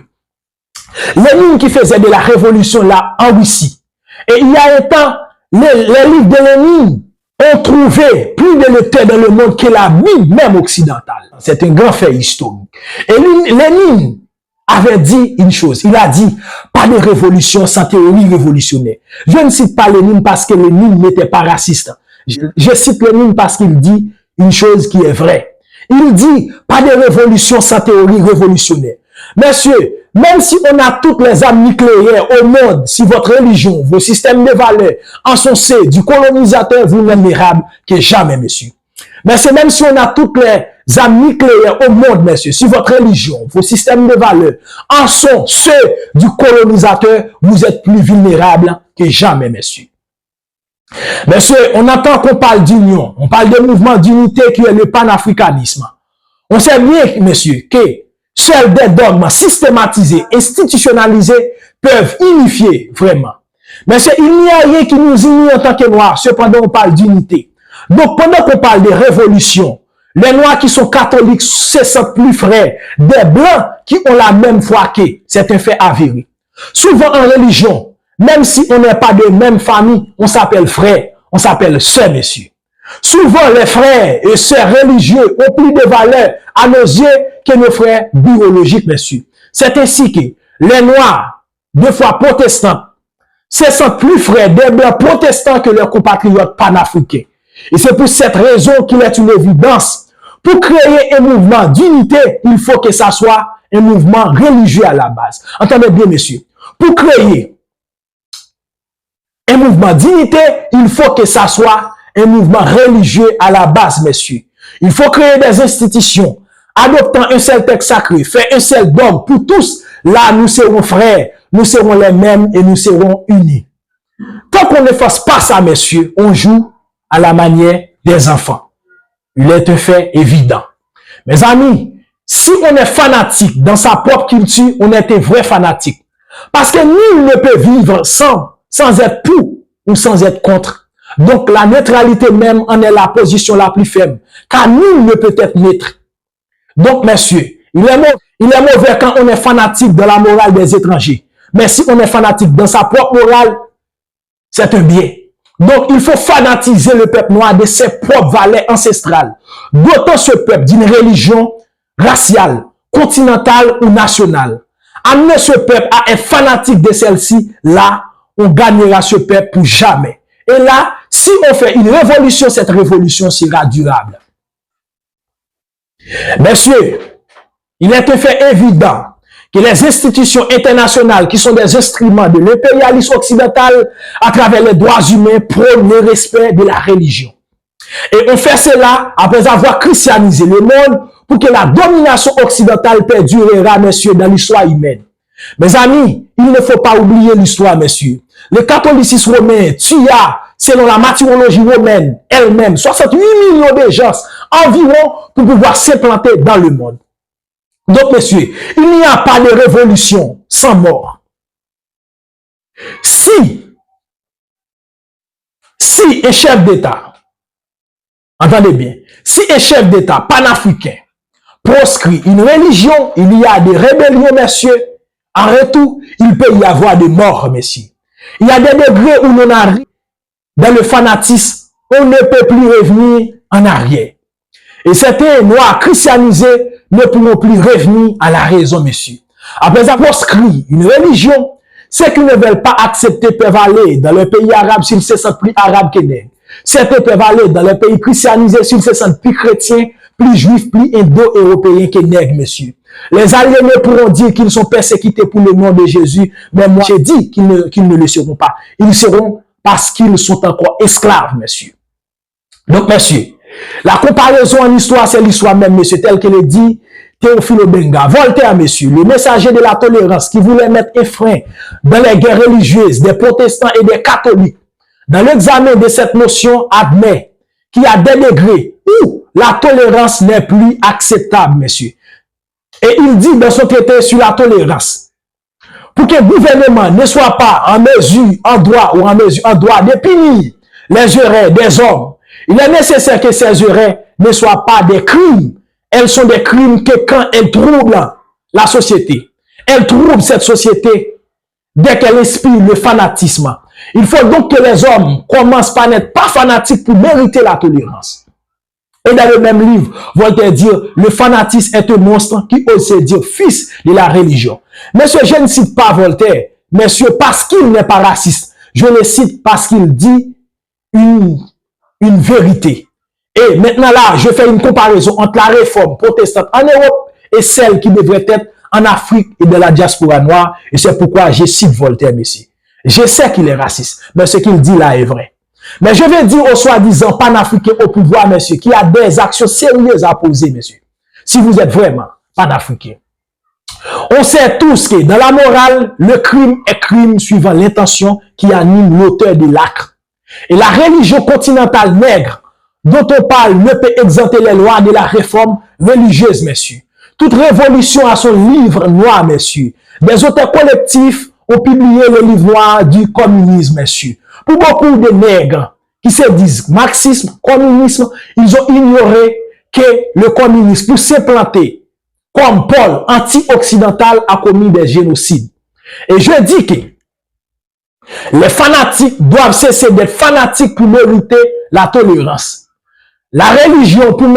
Lénine qui faisait de la révolution là en Russie. Et il y a un temps, les livres de Lénine ont trouvé plus de lecteurs dans le monde que la Bible même occidentale. C'est un grand fait historique. Et Lénine avait dit une chose. Il a dit, pas de révolution sans théorie révolutionnaire. Je ne cite pas Lénine parce que Lénine n'était pas raciste. Je cite Lénine parce qu'il dit une chose qui est vraie. Il dit, pas de révolution sans théorie révolutionnaire. Messieurs, même si on a toutes les armes nucléaires au monde, si votre religion, vos systèmes de valeurs encensés du colonisateur vulnérable que jamais, messieurs. Mais c'est même si on a toutes les armes nucléaires au monde, messieurs, si votre religion, vos systèmes de valeurs en sont ceux du colonisateur, vous êtes plus vulnérables que jamais, messieurs. Messieurs, on entend qu'on parle d'union, on parle de mouvement d'unité qui est le panafricanisme. On sait bien, messieurs, que seuls des dogmes systématisés, institutionnalisés peuvent unifier vraiment. Mais il n'y a rien qui nous unit en tant que Noirs. Cependant, on parle d'unité. Donc, pendant qu'on parle de révolution, les Noirs qui sont catholiques se sentent plus frères des Blancs qui ont la même foi qu'eux. C'est un fait avéré. Souvent en religion, même si on n'est pas de même famille, on s'appelle frère, on s'appelle sœur, messieurs. Souvent, les frères et sœurs religieux ont plus de valeur à nos yeux que nos frères biologiques, messieurs. C'est ainsi que les Noirs, deux fois protestants, se sentent plus frères des Blancs protestants que leurs compatriotes panafricains. Et c'est pour cette raison qu'il est une évidence. Pour créer un mouvement d'unité, il faut que ça soit un mouvement religieux à la base. Entendez bien, messieurs. Pour créer un mouvement d'unité, il faut que ça soit un mouvement religieux à la base, messieurs. Il faut créer des institutions, adoptant un seul texte sacré, faire un seul dogme pour tous. Là, nous serons frères, nous serons les mêmes et nous serons unis. Tant qu'on ne fasse pas ça, messieurs, on joue à la manière des enfants. Il est un fait évident. Mes amis, si on est fanatique dans sa propre culture, on est un vrai fanatique. Parce que nul ne peut vivre sans être pour ou sans être contre. Donc la neutralité même en est la position la plus faible. Car nul ne peut être neutre. Donc messieurs, il est mauvais quand on est fanatique de la morale des étrangers. Mais si on est fanatique dans sa propre morale, c'est un bien. Donc, il faut fanatiser le peuple noir de ses propres valeurs ancestrales. D'autant ce peuple d'une religion raciale, continentale ou nationale. Amener ce peuple à être fanatique de celle-ci, là, on gagnera ce peuple pour jamais. Et là, si on fait une révolution, cette révolution sera durable. Messieurs, il est un fait évident que les institutions internationales, qui sont des instruments de l'impérialisme occidental, à travers les droits humains, prônent le respect de la religion. Et on fait cela après avoir christianisé le monde pour que la domination occidentale perdurera, messieurs, dans l'histoire humaine. Mes amis, il ne faut pas oublier l'histoire, messieurs. Le catholicisme romain tua, selon la martyrologie romaine elle-même, 68 millions de gens environ pour pouvoir s'implanter dans le monde. Donc, messieurs, il n'y a pas de révolution sans mort. Si un chef d'État, entendez bien, si un chef d'État panafricain proscrit une religion, il y a des rébellions, messieurs, en retour, il peut y avoir des morts, messieurs. Il y a des degrés où l'on arrive dans le fanatisme, on ne peut plus revenir en arrière. Et certains noirs christianisés ne pourront plus revenir à la raison, messieurs. Après avoir proscrit une religion, ceux qui ne veulent pas accepter peuvent aller dans le pays arabe s'ils se sentent plus arabes que nègres. Certains peuvent aller dans le pays christianisé s'ils se sentent plus chrétiens, plus juifs, plus indo-européens que nègres, messieurs. Les aliénés pourront dire qu'ils sont persécutés pour le nom de Jésus, mais moi j'ai dit qu'ils ne le seront pas. Ils seront parce qu'ils sont encore esclaves, messieurs. Donc, messieurs, la comparaison en histoire, c'est l'histoire même, messieurs, tel que le dit Théophile Obenga. Voltaire, messieurs, le messager de la tolérance qui voulait mettre un frein dans les guerres religieuses des protestants et des catholiques. Dans l'examen de cette notion, admet qu'il y a des degrés où la tolérance n'est plus acceptable, messieurs. Et il dit dans son traité sur la tolérance, pour que le gouvernement ne soit pas en mesure, en droit de punir les erreurs des hommes, il est nécessaire que ces erreurs ne soient pas des crimes. Elles sont des crimes que quand elles troublent la société, Elle trouble cette société dès qu'elle inspire le fanatisme. Il faut donc que les hommes commencent par n'être pas fanatiques pour mériter la tolérance. Et dans le même livre, Voltaire dit, le fanatisme est un monstre qui ose se dire fils de la religion. Monsieur, je ne cite pas Voltaire, monsieur, parce qu'il n'est pas raciste. Je le cite parce qu'il dit une vérité. Et maintenant là, je fais une comparaison entre la réforme protestante en Europe et celle qui devrait être en Afrique et de la diaspora noire. Et c'est pourquoi je cite Voltaire, monsieur. Je sais qu'il est raciste, mais ce qu'il dit là est vrai. Mais je vais dire aux soi-disant panafricains au pouvoir, monsieur, qu'il y a des actions sérieuses à poser, monsieur. Si vous êtes vraiment panafricain. On sait tous que dans la morale, le crime est crime suivant l'intention qui anime l'auteur de l'acte. Et la religion continentale nègre dont on parle ne peut exempter les lois de la réforme religieuse, messieurs. Toute révolution a son livre noir, messieurs. Des auteurs collectifs ont publié le livre noir du communisme, messieurs. Pour beaucoup de nègres qui se disent marxisme, communisme, ils ont ignoré que le communisme, pour s'implanter comme pôle anti-occidental, a commis des génocides. Et je dis que les fanatiques doivent cesser d'être fanatiques pour mériter la tolérance. La religion pour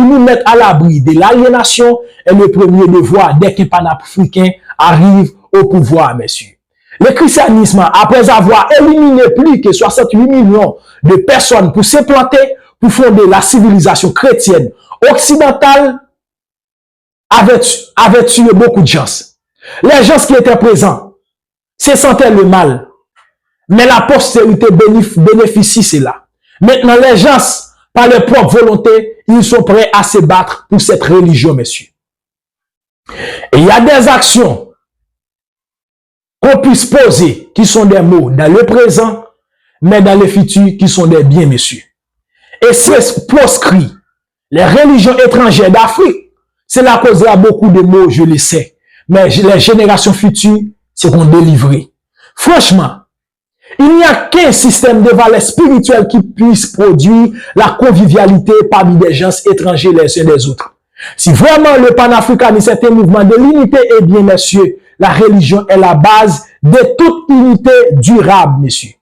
nous mettre à l'abri de l'aliénation est le premier devoir dès qu'un panafricain arrive au pouvoir, messieurs. Le christianisme, après avoir éliminé plus que 68 millions de personnes pour s'implanter, pour fonder la civilisation chrétienne occidentale, avait tué beaucoup de gens. Les gens qui étaient présents se sentaient le mal. Mais la postérité bénéficie cela. Maintenant, les gens, par leur propre volonté, ils sont prêts à se battre pour cette religion, messieurs. Et il y a des actions qu'on puisse poser, qui sont des mots dans le présent, mais dans le futur, qui sont des biens, messieurs. Et c'est proscrit. Les religions étrangères d'Afrique, cela causera beaucoup de mots, je le sais. Mais les générations futures seront délivrées. Franchement, il n'y a qu'un système de valeurs spirituelles qui puisse produire la convivialité parmi des gens étrangers les uns des autres. Si vraiment le panafricanisme est un mouvement de l'unité, eh bien, messieurs, la religion est la base de toute unité durable, messieurs.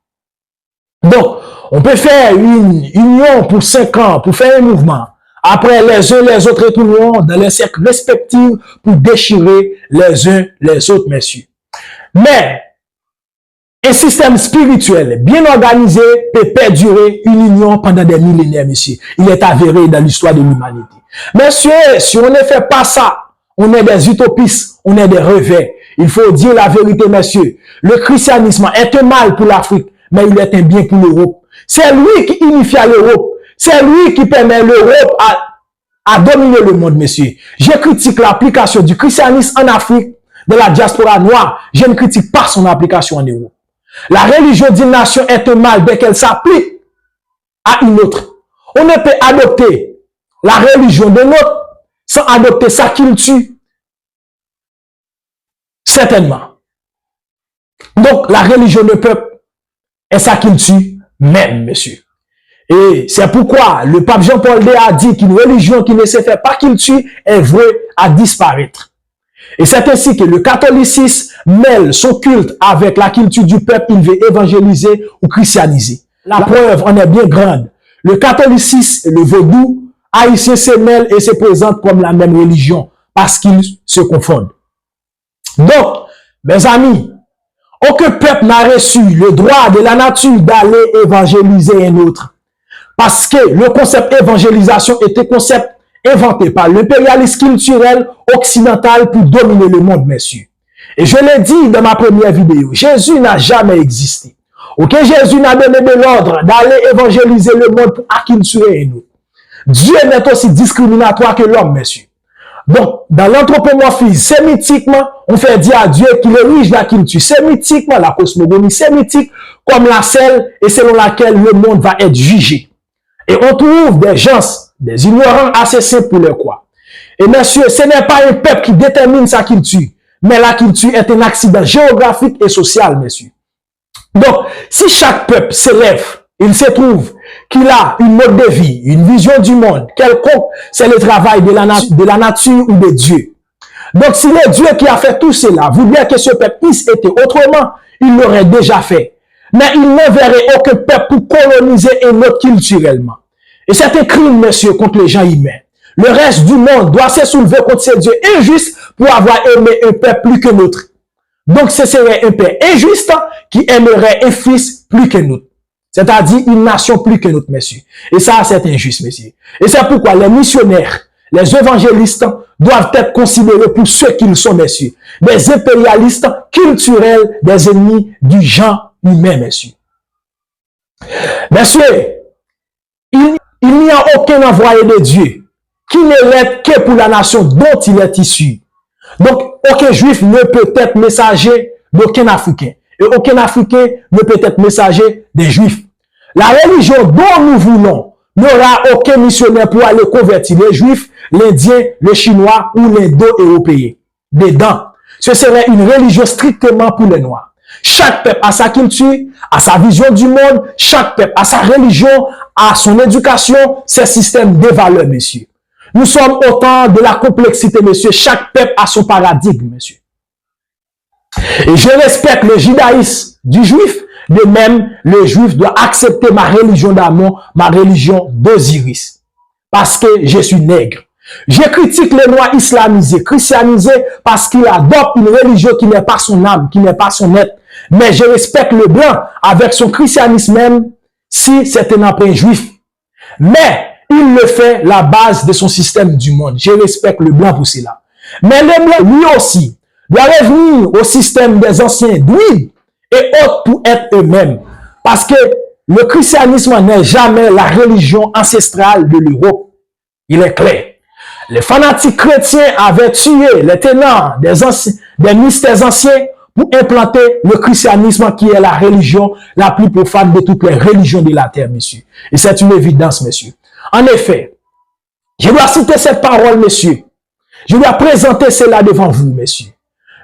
Donc, on peut faire une union pour 5 ans, pour faire un mouvement. Après, les uns les autres retourneront dans les cercles respectifs pour déchirer les uns les autres, messieurs. Mais, un système spirituel bien organisé peut perdurer une union pendant des millénaires, messieurs. Il est avéré dans l'histoire de l'humanité. Messieurs, si on ne fait pas ça, on est des utopistes, on est des revers. Il faut dire la vérité, messieurs. Le christianisme est un mal pour l'Afrique, mais il est un bien pour l'Europe. C'est lui qui unifia l'Europe. C'est lui qui permet l'Europe à dominer le monde, messieurs. Je critique l'application du christianisme en Afrique, de la diaspora noire. Je ne critique pas son application en Europe. La religion d'une nation est un mal dès qu'elle s'applique à une autre. On ne peut adopter la religion de l'autre sans adopter sa culture. Certainement. Donc, la religion de peuple est sa culture même, monsieur. Et c'est pourquoi le pape Jean-Paul II a dit qu'une religion qui ne se fait pas culture est vouée à disparaître. Et c'est ainsi que le catholicisme mêle son culte avec la culture du peuple. Il veut évangéliser ou christianiser. La preuve en est bien grande. Le catholicisme et le vaudou haïtien se mêlent et se présentent comme la même religion parce qu'ils se confondent. Donc, mes amis, aucun peuple n'a reçu le droit de la nature d'aller évangéliser un autre. Parce que le concept évangélisation est un concept inventé par l'impérialisme culturel occidental pour dominer le monde, messieurs. Et je l'ai dit dans ma première vidéo, Jésus n'a jamais existé. Ok, Jésus n'a donné de l'ordre d'aller évangéliser le monde pour acculturer un autre. Dieu n'est aussi discriminatoire que l'homme, messieurs. Donc, dans l'anthropomorphisme, sémitiquement, on fait dire à Dieu qu'il est riche de la culture. Sémitiquement, la cosmogonie sémitique, comme la selle et selon laquelle le monde va être jugé. Et on trouve des gens, des ignorants assez simples pour leur croire. Et messieurs, ce n'est pas un peuple qui détermine sa culture, mais la culture est un accident géographique et social, messieurs. Donc, si chaque peuple s'élève, il se trouve qu'il a une mode de vie, une vision du monde, quelconque, c'est le travail de la nature ou de Dieu. Donc, si le Dieu qui a fait tout cela voulait que ce peuple puisse être autrement, il l'aurait déjà fait. Mais il n'enverrait aucun peuple pour coloniser un autre culturellement. Et c'est un crime, monsieur, contre les gens humains. Le reste du monde doit se soulever contre ces dieux injustes pour avoir aimé un peuple plus que l'autre. Donc, ce serait un père injuste qui aimerait un fils plus que nous. C'est-à-dire une nation plus que notre, messieurs. Et ça, c'est injuste, messieurs. Et c'est pourquoi les missionnaires, les évangélistes doivent être considérés pour ceux qu'ils sont, messieurs. Des impérialistes culturels, des ennemis du genre humain, messieurs. Messieurs, il n'y a aucun envoyé de Dieu qui ne l'est que pour la nation dont il est issu. Donc, aucun juif ne peut être messager d'aucun Africain. Et aucun Africain ne peut être messager des juifs. La religion dont nous voulons n'aura aucun missionnaire pour aller convertir les juifs, l'Indien, le Chinois ou l'Indo-Européen. Dedans, ce serait une religion strictement pour les Noirs. Chaque peuple a sa culture, a sa vision du monde, chaque peuple a sa religion, a son éducation, ses systèmes de valeurs, messieurs. Nous sommes au temps de la complexité, messieurs. Chaque peuple a son paradigme, messieurs. Et je respecte le judaïsme du juif. De même, le juif doit accepter ma religion d'amour, ma religion d'Osiris. Parce que je suis nègre. Je critique les Noirs islamisés, christianisés, parce qu'ils adoptent une religion qui n'est pas son âme, qui n'est pas son être. Mais je respecte le blanc avec son christianisme même, si c'est un emprunt juif. Mais il le fait la base de son système du monde. Je respecte le blanc pour cela. Mais le blanc, lui aussi, doit revenir au système des anciens druides et autres pour être eux-mêmes. Parce que le christianisme n'est jamais la religion ancestrale de l'Europe. Il est clair. Les fanatiques chrétiens avaient tué les tenants des mystères anciens pour implanter le christianisme qui est la religion la plus profane de toutes les religions de la terre, messieurs. Et c'est une évidence, messieurs. En effet, je dois citer cette parole, messieurs. Je dois présenter cela devant vous, messieurs.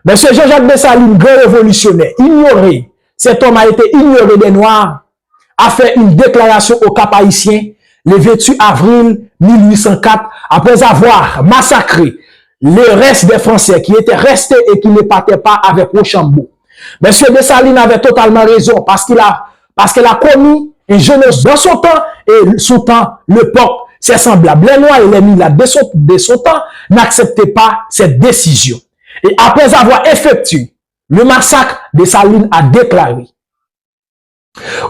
Monsieur Jean-Jacques Dessalines, grand révolutionnaire, ignoré, cet homme a été ignoré des Noirs, a fait une déclaration au Cap haïtien le 28 avril 1804, après avoir massacré le reste des Français qui étaient restés et qui ne partaient pas avec Rochambeau. Monsieur Dessalines avait totalement raison parce qu'il a commis une jeunesse dans son temps et son temps, le peuple, c'est semblable. Les Noirs et les Mulâtres de son temps n'acceptaient pas cette décision. Et après avoir effectué le massacre, Dessalines a déclaré: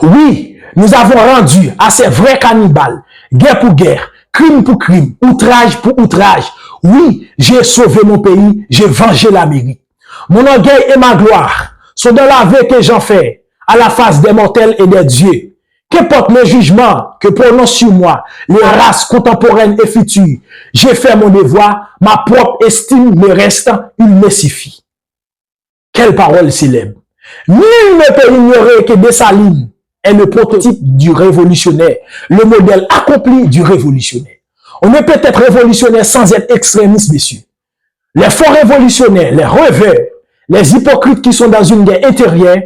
oui, nous avons rendu à ces vrais cannibales, guerre pour guerre, crime pour crime, outrage pour outrage. Oui, j'ai sauvé mon pays, j'ai vengé l'Amérique. Mon orgueil et ma gloire sont dans l'aveu que j'en fais à la face des mortels et des dieux. Qu'importe le jugement que prononcent sur moi les races contemporaines et futures, j'ai fait mon devoir, ma propre estime me reste, il me suffit. Quelle parole célèbre! Nul ne peut ignorer que Dessalines est le prototype du révolutionnaire, le modèle accompli du révolutionnaire. On ne peut être révolutionnaire sans être extrémiste, messieurs. Les faux révolutionnaires, les rêveurs, les hypocrites qui sont dans une guerre intérieure,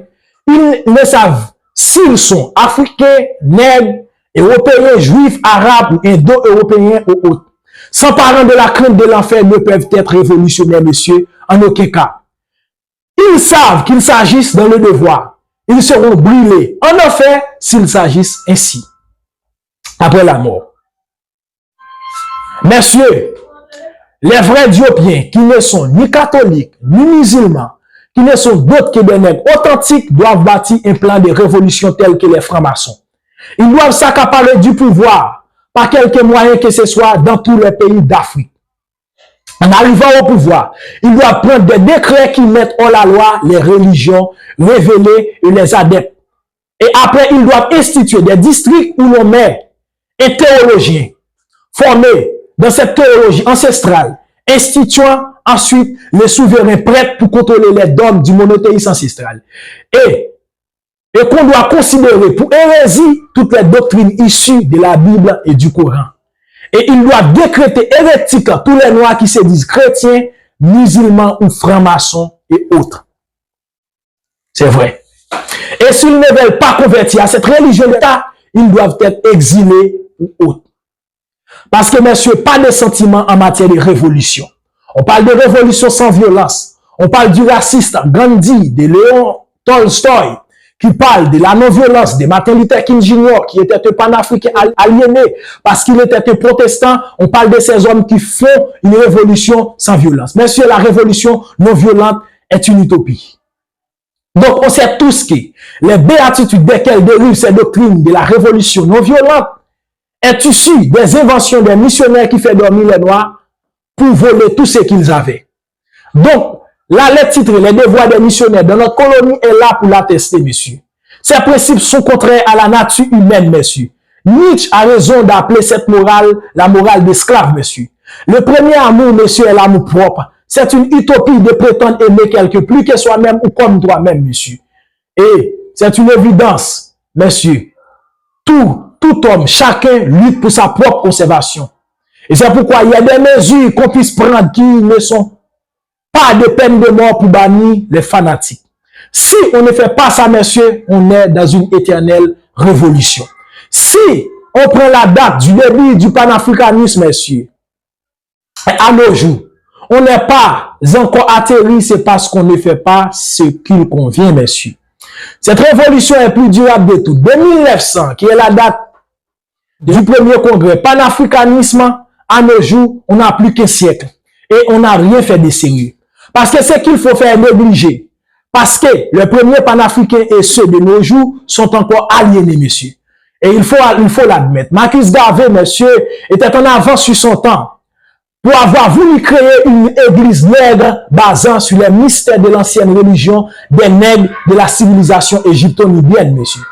ils ne savent s'ils sont africains, nègres, européens, juifs, arabes ou indo-européens ou autres. Sans parler de la crainte de l'enfer, ne peuvent être révolutionnaires, messieurs, en aucun cas. Ils savent qu'il s'agisse dans le devoir. Ils seront brûlés en enfer s'ils s'agissent ainsi, après la mort. Messieurs, les vrais Diopiens qui ne sont ni catholiques, ni musulmans, qui ne sont d'autres que des nègres authentiques, doivent bâtir un plan de révolution tel que les francs-maçons. Ils doivent s'accaparer du pouvoir par quelque moyen que ce soit dans tous les pays d'Afrique. En arrivant au pouvoir, ils doivent prendre des décrets qui mettent hors la loi les religions révélées et les adeptes. Et après, ils doivent instituer des districts où l'on met un théologien formé dans cette théologie ancestrale, instituant ensuite les souverains prêtres pour contrôler les dogmes du monothéisme ancestral. Et qu'on doit considérer pour hérésie toutes les doctrines issues de la Bible et du Coran. Et il doit décréter hérétiques tous les Noirs qui se disent chrétiens, musulmans ou francs-maçons et autres. C'est vrai. Et s'ils ne veulent pas convertir à cette religion d'État, ils doivent être exilés ou autres. Parce que, messieurs, pas de sentiment en matière de révolution. On parle de révolution sans violence. On parle du raciste Gandhi, de Léon Tolstoï, qui parle de la non-violence, de Martin Luther King Jr., qui était un panafricain aliéné parce qu'il était un protestant. On parle de ces hommes qui font une révolution sans violence. Messieurs, la révolution non violente est une utopie. Donc, on sait tous que les béatitudes desquelles dérivent ces doctrines de la révolution non violente est issue des inventions des missionnaires qui fait dormir les Noirs pour voler tout ce qu'ils avaient. Donc, la lettre titrée « Les devoirs des missionnaires dans notre colonie » est là pour l'attester, messieurs. Ces principes sont contraires à la nature humaine, messieurs. Nietzsche a raison d'appeler cette morale la morale d'esclave, messieurs. Le premier amour, messieurs, est l'amour propre. C'est une utopie de prétendre aimer quelque plus que soi-même ou comme toi-même, monsieur. Et c'est une évidence, messieurs. Tout homme, chacun lutte pour sa propre conservation. Et c'est pourquoi il y a des mesures qu'on puisse prendre qui ne sont pas de peine de mort pour bannir les fanatiques. Si on ne fait pas ça, messieurs, on est dans une éternelle révolution. Si on prend la date du début du panafricanisme, messieurs, à nos jours, on n'est pas encore atterri, c'est parce qu'on ne fait pas ce qu'il convient, messieurs. Cette révolution est plus durable de tout. De 1900, qui est la date du premier congrès panafricanisme, à nos jours, on n'a plus qu'un siècle. Et on n'a rien fait de sérieux. Parce que ce qu'il faut faire est négligé. Parce que le premier panafricain et ceux de nos jours sont encore aliénés, messieurs. Et il faut l'admettre. Marcus Garvey, messieurs, était en avance sur son temps pour avoir voulu créer une église nègre basant sur les mystères de l'ancienne religion des nègres de la civilisation égypto-nubienne, messieurs.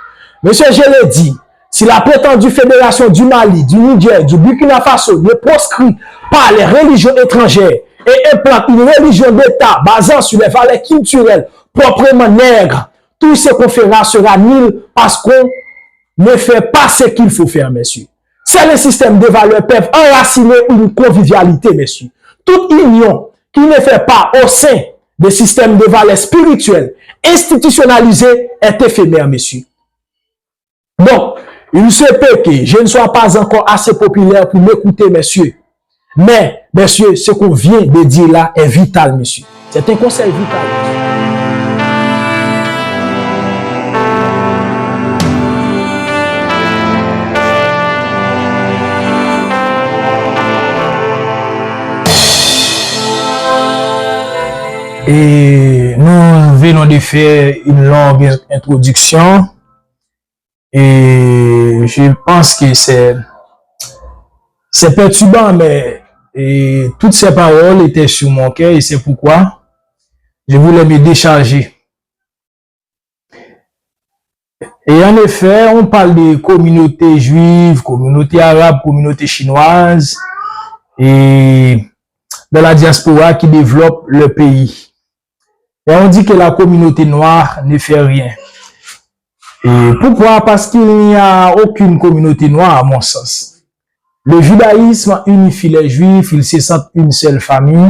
Monsieur, je l'ai dit, si la prétendue fédération du Mali, du Niger, du Burkina Faso ne proscrit pas les religions étrangères et implante une religion d'État basant sur les valeurs culturelles proprement nègres, tout ce qu'on fera sera nul parce qu'on ne fait pas ce qu'il faut faire, messieurs. C'est le système de valeurs peuvent enraciner une convivialité, messieurs. Toute union qui ne fait pas au sein des systèmes de valeurs spirituelles institutionnalisés est éphémère, messieurs. Donc, il se peut que je ne sois pas encore assez populaire pour m'écouter, messieurs. Mais, messieurs, ce qu'on vient de dire là est vital, messieurs. C'est un conseil vital. Et nous venons de faire une longue introduction. Et je pense que c'est perturbant, mais toutes ces paroles étaient sur mon cœur et c'est pourquoi je voulais me décharger. Et en effet, on parle des communautés juives, communautés arabes, communautés chinoises et de la diaspora qui développe le pays. Et on dit que la communauté noire ne fait rien. Et pourquoi? Parce qu'il n'y a aucune communauté noire à mon sens. Le judaïsme unifie les juifs, ils se sentent une seule famille.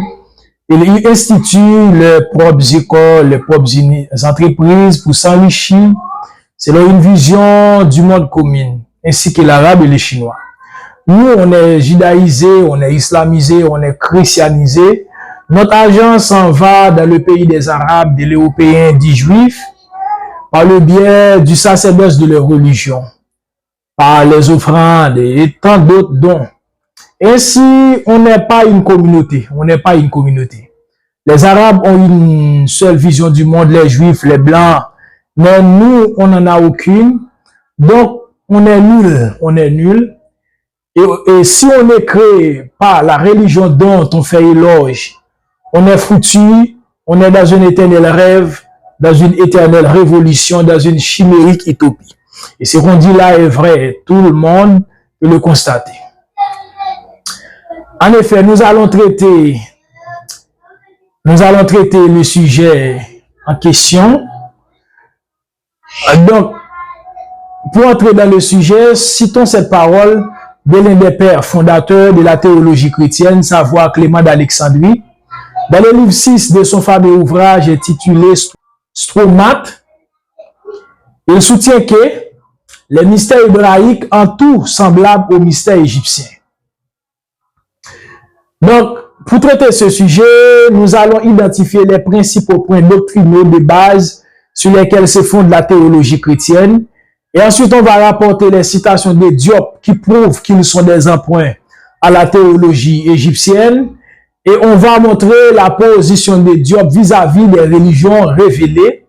Il institue leurs propres écoles, leurs propres entreprises pour s'enrichir selon une vision du monde commun, ainsi que l'arabe et le chinois. Nous, on est judaïsés, on est islamisés, on est christianisés. Notre argent s'en va dans le pays des Arabes, des Européens, des Juifs, par le biais du sacerdoce de leur religion, par les offrandes et tant d'autres dons. Ainsi, on n'est pas une communauté, on n'est pas une communauté. Les Arabes ont une seule vision du monde, les Juifs, les Blancs, mais nous, on n'en a aucune. Donc, on est nul, on est nul. Et si on est créé par la religion dont on fait éloge, on est foutu, on est dans un éternel rêve, dans une éternelle révolution, dans une chimérique utopie. Et ce qu'on dit là est vrai, tout le monde peut le constater. En effet, nous allons traiter le sujet en question. Donc, pour entrer dans le sujet, citons cette parole de l'un des pères fondateurs de la théologie chrétienne, savoir Clément d'Alexandrie, dans le livre 6 de son fameux ouvrage intitulé Stromate. Il soutient que les mystères hébraïques en tout semblables aux mystères égyptiens. Donc, Pour traiter ce sujet, nous allons identifier les principaux points doctrinaux de base sur lesquels se fonde la théologie chrétienne. Et ensuite, on va rapporter les citations des diopes qui prouvent qu'ils sont des emprunts à la théologie égyptienne. Et on va montrer la position des diopes vis-à-vis des religions révélées.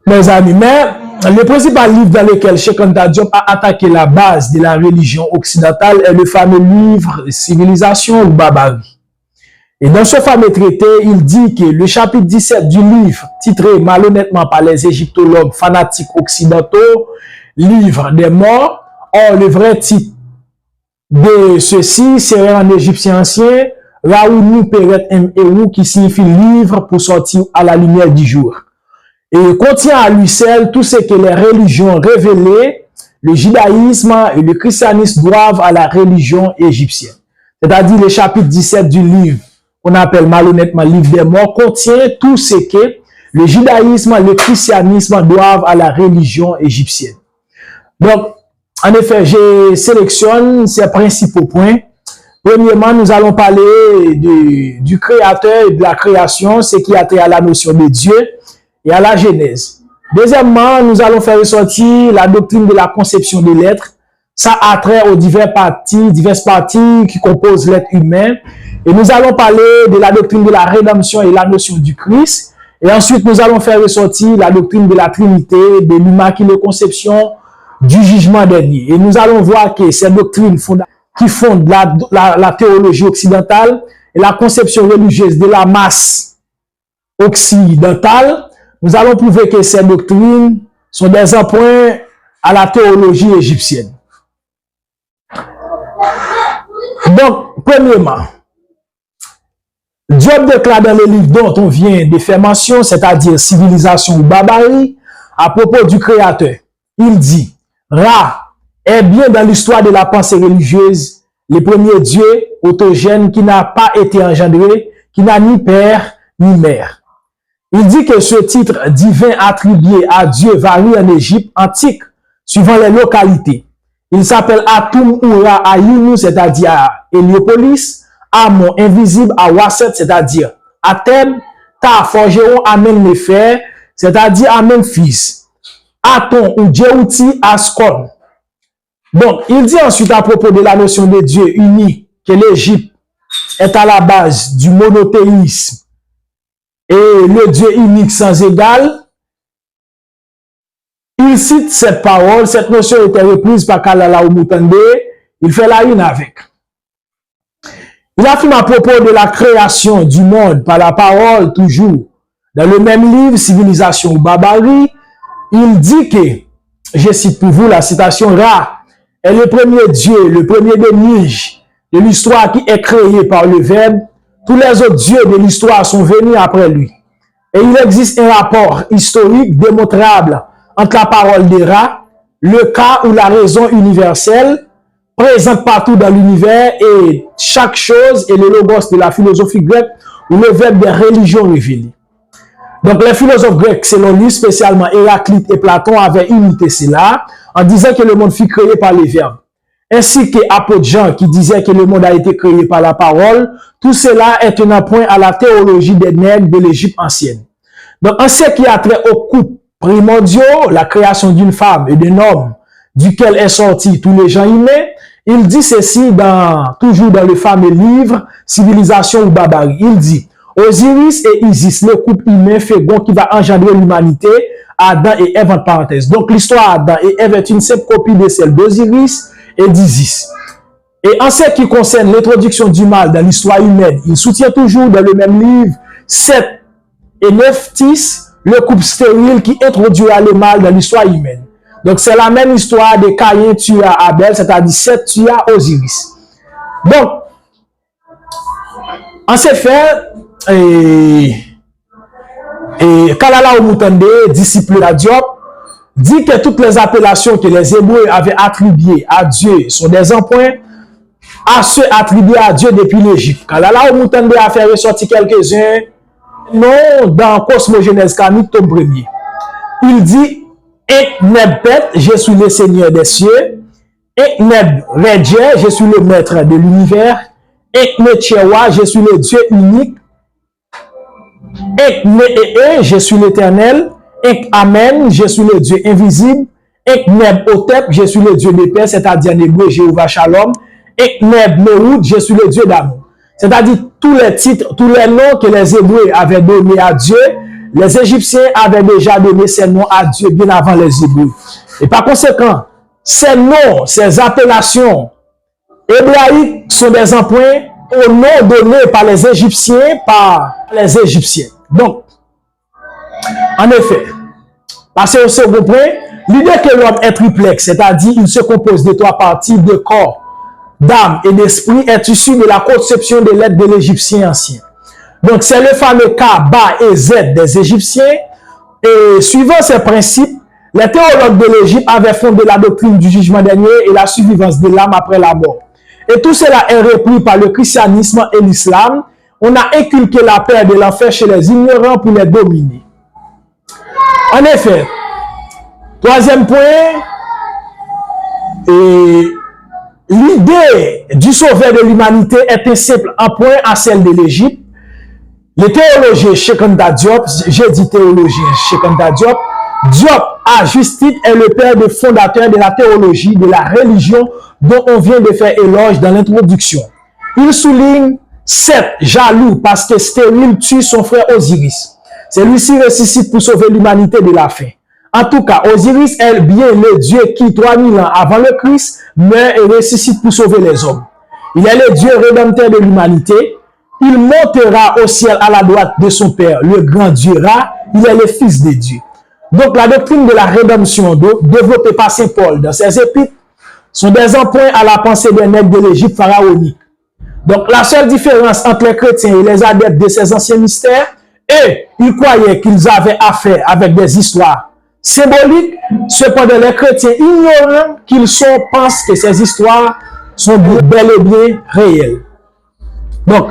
Mes amis, mais le principal livre dans lequel Cheikh Anta Diop a attaqué la base de la religion occidentale est le fameux livre Civilisation ou Barbarie. Et dans ce fameux traité, il dit que le chapitre 17 du livre, titré malhonnêtement par les égyptologues fanatiques occidentaux, Livre des morts, or le vrai titre de ceci serait en égyptien ancien, Raounu Peret M'Eou, qui signifie livre pour sortir à la lumière du jour. Et contient à lui seul tout ce que les religions révélées, le judaïsme et le christianisme doivent à la religion égyptienne. C'est-à-dire le chapitre 17 du livre, qu'on appelle malhonnêtement livre des morts, contient tout ce que le judaïsme et le christianisme doivent à la religion égyptienne. Donc, en effet, je sélectionne ces principaux points. Premièrement, nous allons parler du créateur et de la création, ce qui a trait à la notion de Dieu et à la Genèse. Deuxièmement, nous allons faire ressortir la doctrine de la conception de l'être. Ça a trait aux diverses parties qui composent l'être humain. Et nous allons parler de la doctrine de la rédemption et la notion du Christ. Et ensuite, nous allons faire ressortir la doctrine de la Trinité, de l'immaculée conception, du jugement dernier. Et nous allons voir que ces doctrines qui fondent la théologie occidentale et la conception religieuse de la masse occidentale, nous allons prouver que ces doctrines sont des emprunts à la théologie égyptienne. Donc, premièrement, Diop déclare dans le livre dont on vient de faire mention, c'est-à-dire Civilisation ou Barbarie, à propos du Créateur. Il dit, Ra est bien dans l'histoire de la pensée religieuse, le premier Dieu autogène qui n'a pas été engendré, qui n'a ni père ni mère. Il dit que ce titre divin attribué à Dieu varie en Égypte antique, suivant les localités. Il s'appelle Atum ou Ra Ayunu, c'est-à-dire à Héliopolis, Amon invisible à Wasset, c'est-à-dire à Thèbes, Ta Forgeron à Mennefer, c'est-à-dire à Memphis. Aton ou Djéouti à Skon. Donc, il dit ensuite à propos de la notion de Dieu uni, que l'Égypte est à la base du monothéisme et le Dieu unique sans égal. Il cite cette parole, cette notion était reprise par Kalala Mutande, il fait la une avec. Il affirme à propos de la création du monde par la parole, toujours, dans le même livre, Civilisation ou Barbarie, il dit que, je cite pour vous la citation, Ra est le premier Dieu, le premier des Nij, de l'histoire qui est créé par le Verbe. Tous les autres dieux de l'histoire sont venus après lui. Et il existe un rapport historique démontrable entre la parole de Ra, le cas ou la raison universelle, présente partout dans l'univers, et chaque chose est le logos de la philosophie grecque ou le verbe des religions révélées. Donc les philosophes grecs, selon lui, spécialement Héraclite et Platon, avaient imité cela en disant que le monde fut créé par les verbes. Ainsi qu'apôtre Jean qui disait que le monde a été créé par la parole. Tout cela est un emprunt à la théologie des nègres de l'Égypte ancienne. Donc en ce qui a trait aux couples primordiaux, la création d'une femme et d'un homme, duquel est sorti tous les gens humains, il dit ceci toujours dans le fameux livre Civilisation ou Barbarie. Il dit, Osiris et Isis, le couple humain fécond qui va engendrer l'humanité, Adam et Ève entre parenthèses. Donc l'histoire Adam et Ève est une simple copie de celle d'Osiris et d'Isis. Et en ce qui concerne l'introduction du mal dans l'histoire humaine, il soutient toujours dans le même livre 7 et 9 Tis, le couple stérile qui introduira le mal dans l'histoire humaine. Donc c'est la même histoire de Caïn tua Abel, c'est-à-dire Seth tua Osiris. Donc, en ce fait, Kalala Mutande, disciple de Diop, dit que toutes les appellations que les Hébreux avaient attribuées à Dieu sont des emprunts à ceux attribués à Dieu depuis l'Égypte. Kalala Mutande a fait ressortir quelques-uns non dans Cosmogénèse Canonique, tome 1er. Il dit, Eknebpet, je suis le Seigneur des cieux. Ekneb Redje, je suis le maître de l'univers. Ek Mechewa, je suis le Dieu unique. Ek Me, je suis l'Éternel. Ek Amen, je suis le Dieu invisible. Ek Neb Otep, je suis le Dieu de paix, c'est-à-dire en hébreu Jéhovah Shalom. Ek Neb Meoud, je suis le Dieu d'amour. C'est-à-dire tous les titres, tous les noms que les Hébreux avaient donnés à Dieu, les Égyptiens avaient déjà donné ces noms à Dieu bien avant les Hébreux. Et par conséquent, ces noms, ces appellations hébraïques sont des emprunts aux noms donnés par les Égyptiens, Donc, en effet, passez au second point, l'idée que l'homme est triplex, c'est-à-dire il se compose de trois parties de corps, d'âme et d'esprit, est issue de la conception de l'être de l'Égyptien ancien. Donc, c'est le fameux K, Ba et Z des Égyptiens. Et suivant ces principes, les théologues de l'Égypte avaient fondé la doctrine du jugement dernier et la survivance de l'âme après la mort. Et tout cela est repris par le christianisme et l'islam. On a inculqué la peur de l'enfer chez les ignorants pour les dominer. En effet, troisième point, l'idée du sauveur de l'humanité est un simple point à celle de l'Égypte. Le théologien Cheikh Anta Diop, j'ai dit théologien Cheikh Anta Diop, Diop, à juste titre, est le père de fondateur de la théologie, de la religion dont on vient de faire éloge dans l'introduction. Il souligne, certes, jaloux parce que stérile tue son frère Osiris. Celui-ci ressuscite pour sauver l'humanité de la faim. En tout cas, Osiris est bien le Dieu qui, 3000 ans avant le Christ, meurt et ressuscite pour sauver les hommes. Il est le Dieu rédempteur de l'humanité. Il montera au ciel à la droite de son Père, le grand Dieu Ra. Il est le Fils de Dieu. Donc, la doctrine de la rédemption développée par Saint Paul dans ses épîtres sont des emprunts à la pensée des nègres de l'Égypte pharaonique. Donc, la seule différence entre les chrétiens et les adeptes de ces anciens mystères, ils croyaient qu'ils avaient affaire avec des histoires symboliques. Cependant, les chrétiens ignorant qu'ils pensent que ces histoires sont bel et bien réelles. Donc,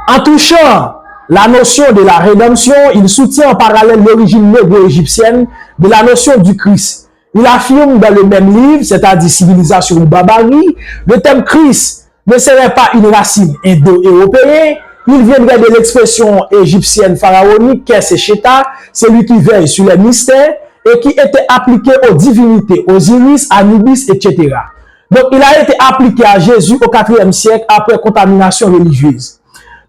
en touchant la notion de la rédemption, il soutient en parallèle l'origine négro-égyptienne de la notion du Christ. Il affirme dans le même livre, c'est-à-dire Civilisation ou Barbarie, le thème Christ ne serait pas une racine indo-européenne, il viendrait de l'expression égyptienne pharaonique qu'est Sheta, celui qui veille sur les mystères et qui était appliqué aux divinités, Osiris, Anubis, etc. Donc, il a été appliqué à Jésus au IVe siècle après contamination religieuse.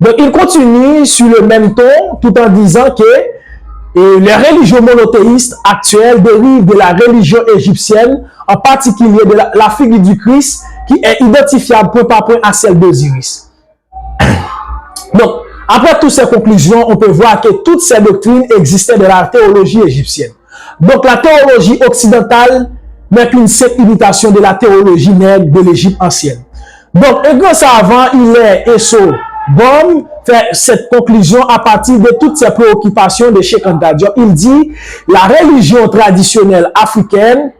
Donc, il continue sur le même ton, tout en disant que les religions monothéistes actuelles dérivent de la religion égyptienne, en particulier de la figure du Christ, qui est identifiable point par point à celle d'Osiris. Donc, après toutes ces conclusions, on peut voir que toutes ces doctrines existaient de la théologie égyptienne. Donc, la théologie occidentale n'est qu'une simple imitation de la théologie nègre de l'Égypte ancienne. Donc, un grand savant, il est Esso Bom, fait cette conclusion à partir de toutes ces préoccupations de Cheikh Anta Diop. Il dit, la religion traditionnelle africaine,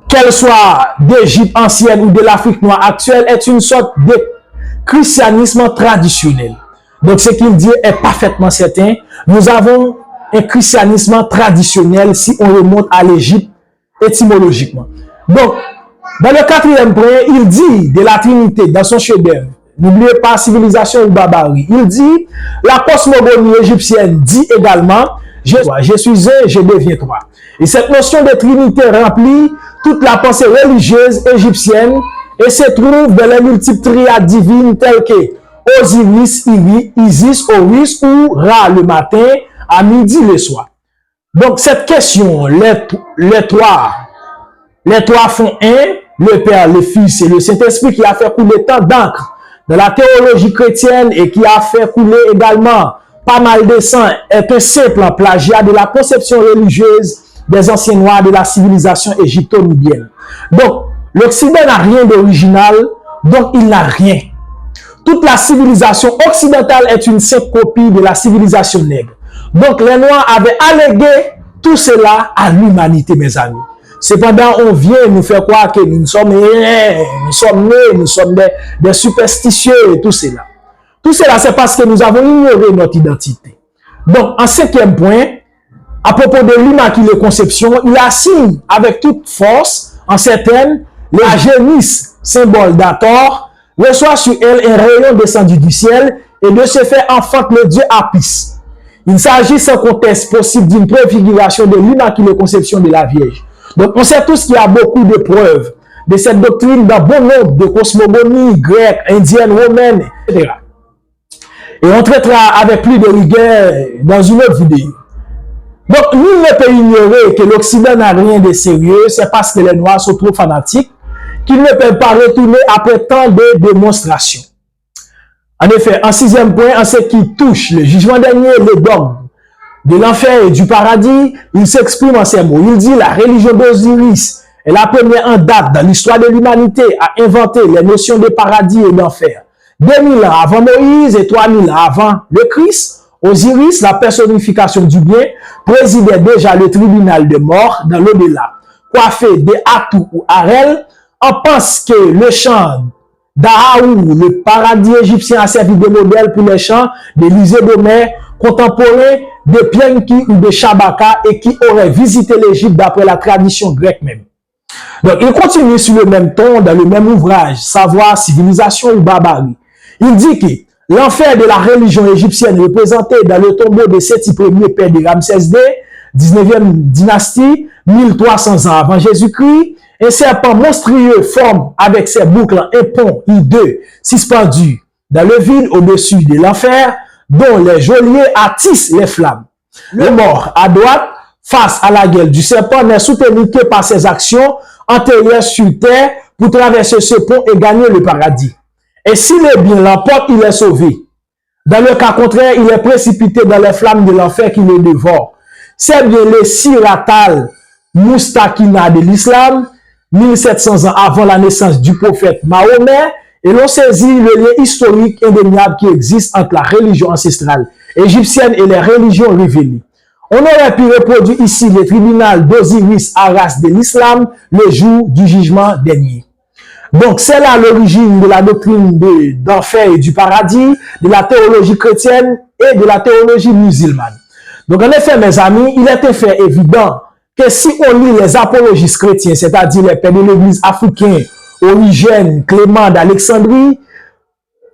qu'elle soit d'Égypte ancienne ou de l'Afrique noire actuelle, est une sorte de christianisme traditionnel. Donc, ce qu'il dit est parfaitement certain. Nous avons un christianisme traditionnel si on remonte à l'Égypte étymologiquement. Donc, dans le quatrième point, il dit de la Trinité dans son chef-d'œuvre. N'oubliez pas Civilisation ou Barbarie. Il dit, la cosmogonie égyptienne dit également, je suis un, je deviens toi. Et cette notion de Trinité remplit toute la pensée religieuse égyptienne et se trouve dans les multiples triades divines telles que Osiris, Isis, Horus ou Ra le matin, à midi le soir. Donc cette question, les trois font un, le Père, le Fils et le Saint-Esprit qui a fait couler tant d'encre dans la théologie chrétienne et qui a fait couler également pas mal de sang, est un simple plagiat de la conception religieuse des anciens noirs de la civilisation égypto-nubienne. Donc, l'Occident n'a rien d'original, donc il n'a rien. Toute la civilisation occidentale est une simple copie de la civilisation nègre. Donc, les Noirs avaient allégué tout cela à l'humanité, mes amis. Cependant, on vient nous faire croire que nous sommes nés, nous sommes des superstitieux et tout cela. Tout cela, c'est parce que nous avons ignoré notre identité. Donc, en cinquième point, à propos de l'immaculée conception, il assigne avec toute force, en certaines, la génisse, symbole d'Hathor, reçoit sur elle un rayon descendu du ciel et de ce fait enfante le Dieu Apis. Il s'agit sans conteste possible d'une préfiguration de l'immaculée conception de la Vierge. Donc on sait tous qu'il y a beaucoup de preuves de cette doctrine dans bon nombre de cosmogonies grecques, indiennes, romaines, etc. Et on traitera avec plus de rigueur dans une autre vidéo. Donc, nul ne peut ignorer que l'Occident n'a rien de sérieux, c'est parce que les Noirs sont trop fanatiques qu'ils ne peuvent pas retourner après tant de démonstrations. En effet, en sixième point, en ce qui touche le jugement dernier, le dogme de l'enfer et du paradis, il s'exprime en ces mots. Il dit la religion d'Osiris est la première en date dans l'histoire de l'humanité à inventer les notions de paradis et d'enfer. 2000 ans avant Moïse et 3000 ans avant le Christ, Osiris, la personnification du bien, présidait déjà le tribunal de mort dans l'au-delà. Coiffé de Atou ou Arel, on pense que le chant d'Ahaou, le paradis égyptien, a servi de modèle pour les chants d'Élisée d'Homère, contemporains de Pienki ou de Shabaka et qui auraient visité l'Égypte d'après la tradition grecque même. Donc, il continue sur le même ton, dans le même ouvrage, Savoir, civilisation ou barbarie. Il dit que l'enfer de la religion égyptienne représenté dans le tombeau de Séti Ier, père de Ramsès II, 19e dynastie, 1300 ans avant Jésus-Christ, un serpent monstrueux forme avec ses boucles un pont hideux suspendu dans le vide au-dessus de l'enfer, dont les geôliers attissent les flammes. Le mort à droite, face à la gueule du serpent, n'est soutenu que par ses actions antérieures sur terre pour traverser ce pont et gagner le paradis. Et si le bien l'emporte, il est sauvé. Dans le cas contraire, il est précipité dans les flammes de l'enfer qui le dévore. C'est bien le Siratal Moustakina de l'islam, 1700 ans avant la naissance du prophète Mahomet, et l'on saisit le lien historique indéniable qui existe entre la religion ancestrale égyptienne et les religions révélées. On aurait pu reproduire ici le tribunal d'Osiris Arras de l'islam le jour du jugement dernier. Donc, c'est là l'origine de la doctrine d'enfer et du paradis, de la théologie chrétienne et de la théologie musulmane. Donc, en effet, mes amis, il est un fait évident que si on lit les apologistes chrétiens, c'est-à-dire les pères de l'église africains, Origène, Clément d'Alexandrie,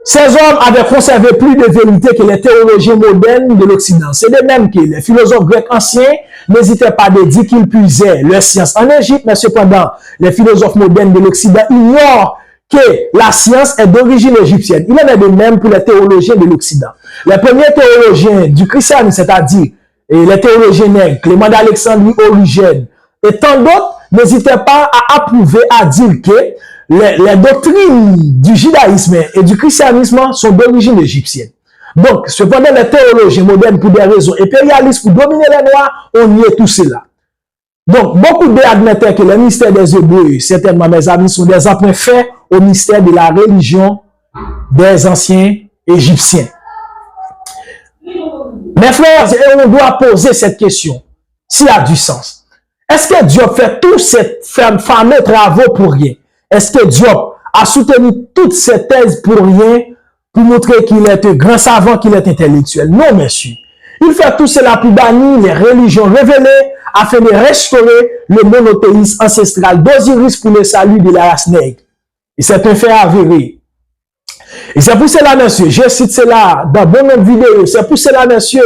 ces hommes avaient conservé plus de vérité que les théologiens modernes de l'Occident. C'est de même que les philosophes grecs anciens n'hésitaient pas à dire qu'ils puisaient leur science en Égypte, mais cependant, les philosophes modernes de l'Occident ignorent que la science est d'origine égyptienne. Il en est de même pour les théologiens de l'Occident. Les premiers théologiens du christianisme, c'est-à-dire les théologiens nègres, Clément d'Alexandrie, Origène, et tant d'autres, n'hésitaient pas à approuver, à dire que les doctrines du judaïsme et du christianisme sont d'origine égyptienne. Donc, cependant, les théologiens modernes, pour des raisons impérialistes, pour dominer les Noirs, on nie tout cela. Donc, beaucoup d'admettaient que le mystère des Hébreux, certainement mes amis, sont des emprunts faits au mystère de la religion des anciens Égyptiens. Mes frères, on doit poser cette question, s'il a du sens. Est-ce que Dieu fait tous ces fameux travaux pour rien? Est-ce que Diop a soutenu toutes ces thèses pour rien, pour montrer qu'il est un grand savant, qu'il est intellectuel? Non, monsieur. Il fait tout cela pour bannir les religions révélées afin de restaurer le monothéisme ancestral d'Osiris pour le salut de la race nègre. Et c'est un fait avéré. Et c'est pour cela, monsieur, je cite cela dans bon nombre de vidéos, c'est pour cela, monsieur,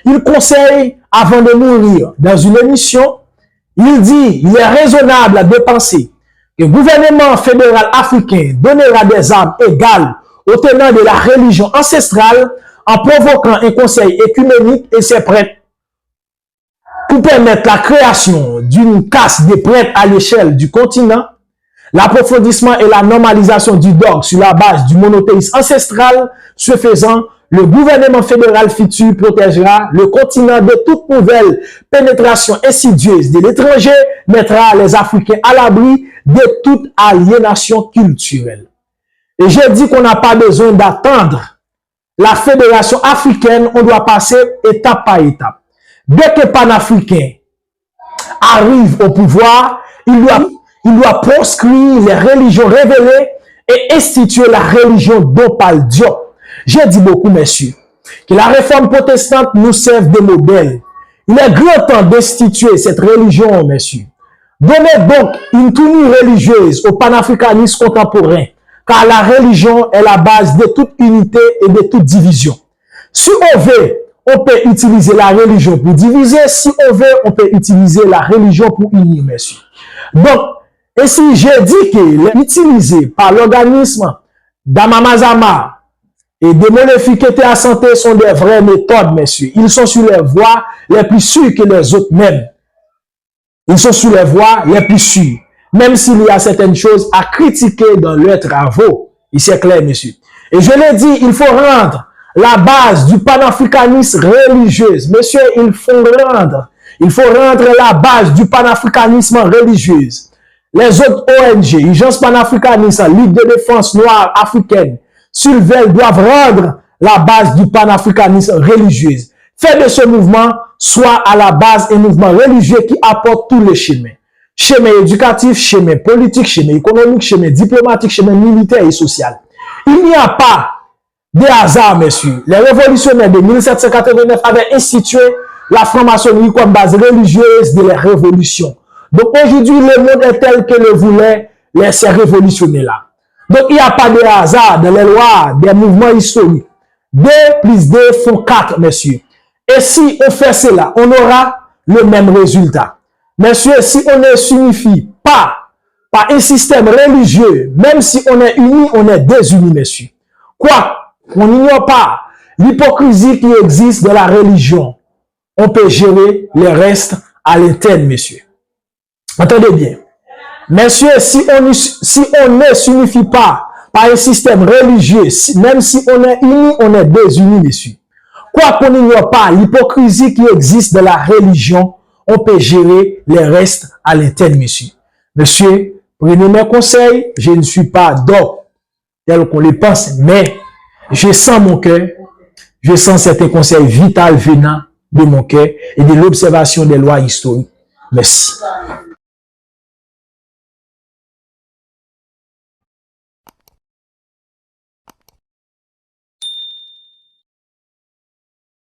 il conseille, avant de mourir, dans une émission, il dit, il est raisonnable de penser que le gouvernement fédéral africain donnera des armes égales aux tenants de la religion ancestrale en provoquant un conseil écuménique et ses prêtres pour permettre la création d'une caste des prêtres à l'échelle du continent, l'approfondissement et la normalisation du dogme sur la base du monothéisme ancestral. Ce faisant, le gouvernement fédéral futur protégera le continent de toute nouvelle pénétration insidieuse de l'étranger, mettra les Africains à l'abri de toute aliénation culturelle. Et je dis qu'on n'a pas besoin d'attendre la fédération africaine, on doit passer étape par étape. Dès que panafricain arrive au pouvoir, il doit proscrire les religions révélées et instituer la religion dont parle Diop. J'ai dit beaucoup, messieurs, que la réforme protestante nous serve de modèle. Il est grand temps d'instituer cette religion, messieurs. Donnez donc une tenue religieuse au panafricanisme contemporain. car la religion est la base de toute unité et de toute division. Si on veut, on peut utiliser la religion pour diviser. Si on veut, on peut utiliser la religion pour unir, messieurs. Donc, et si j'ai dit que l'utiliser par l'organisme d'Amamazama et des moléfiques à santé sont des vraies méthodes, messieurs. Ils sont sur les voies les plus sûres que les autres même. Ils sont sur les voies les plus sûres. Même s'il y a certaines choses à critiquer dans leurs travaux. Et c'est clair, messieurs. Et je l'ai dit, il faut rendre la base du panafricanisme religieuse. Messieurs, il faut rendre la base du panafricanisme religieuse. Les autres ONG, Urgence panafricaniste, Ligue de défense noire africaine, Sulvel doivent rendre la base du panafricanisme religieuse. Fait de ce mouvement soit à la base un mouvement religieux qui apporte tous les chemins. Chemin éducatif, chemin politique, chemin économique, chemin diplomatique, chemin militaire et social. Il n'y a pas de hasard, messieurs. Les révolutionnaires de 1789 avaient institué la franc-maçonnerie comme base religieuse de la révolution. Donc aujourd'hui, le monde est tel que le voulaient ces révolutionnaires-là. Donc il n'y a pas de hasard dans les lois des mouvements historiques. 2 plus 2 font 4, messieurs. Et si on fait cela, on aura le même résultat. Messieurs, si on ne s'unifie pas par un système religieux, même si on est unis, on est désunis, messieurs. Quoi? On n'ignore pas l'hypocrisie qui existe dans la religion. On peut gérer le reste à l'interne, messieurs. Entendez bien. Messieurs, si on ne s'unifie pas par un système religieux, même si on est unis, on est désunis, messieurs. Quoi qu'on n'ignore pas l'hypocrisie qui existe dans la religion, on peut gérer les restes à l'interne, messieurs. Messieurs, prenez mes conseils. Je ne suis pas d'or tel qu'on le pense, mais je sens mon cœur. Je sens certains conseils vitaux venant de mon cœur et de l'observation des lois historiques. Merci.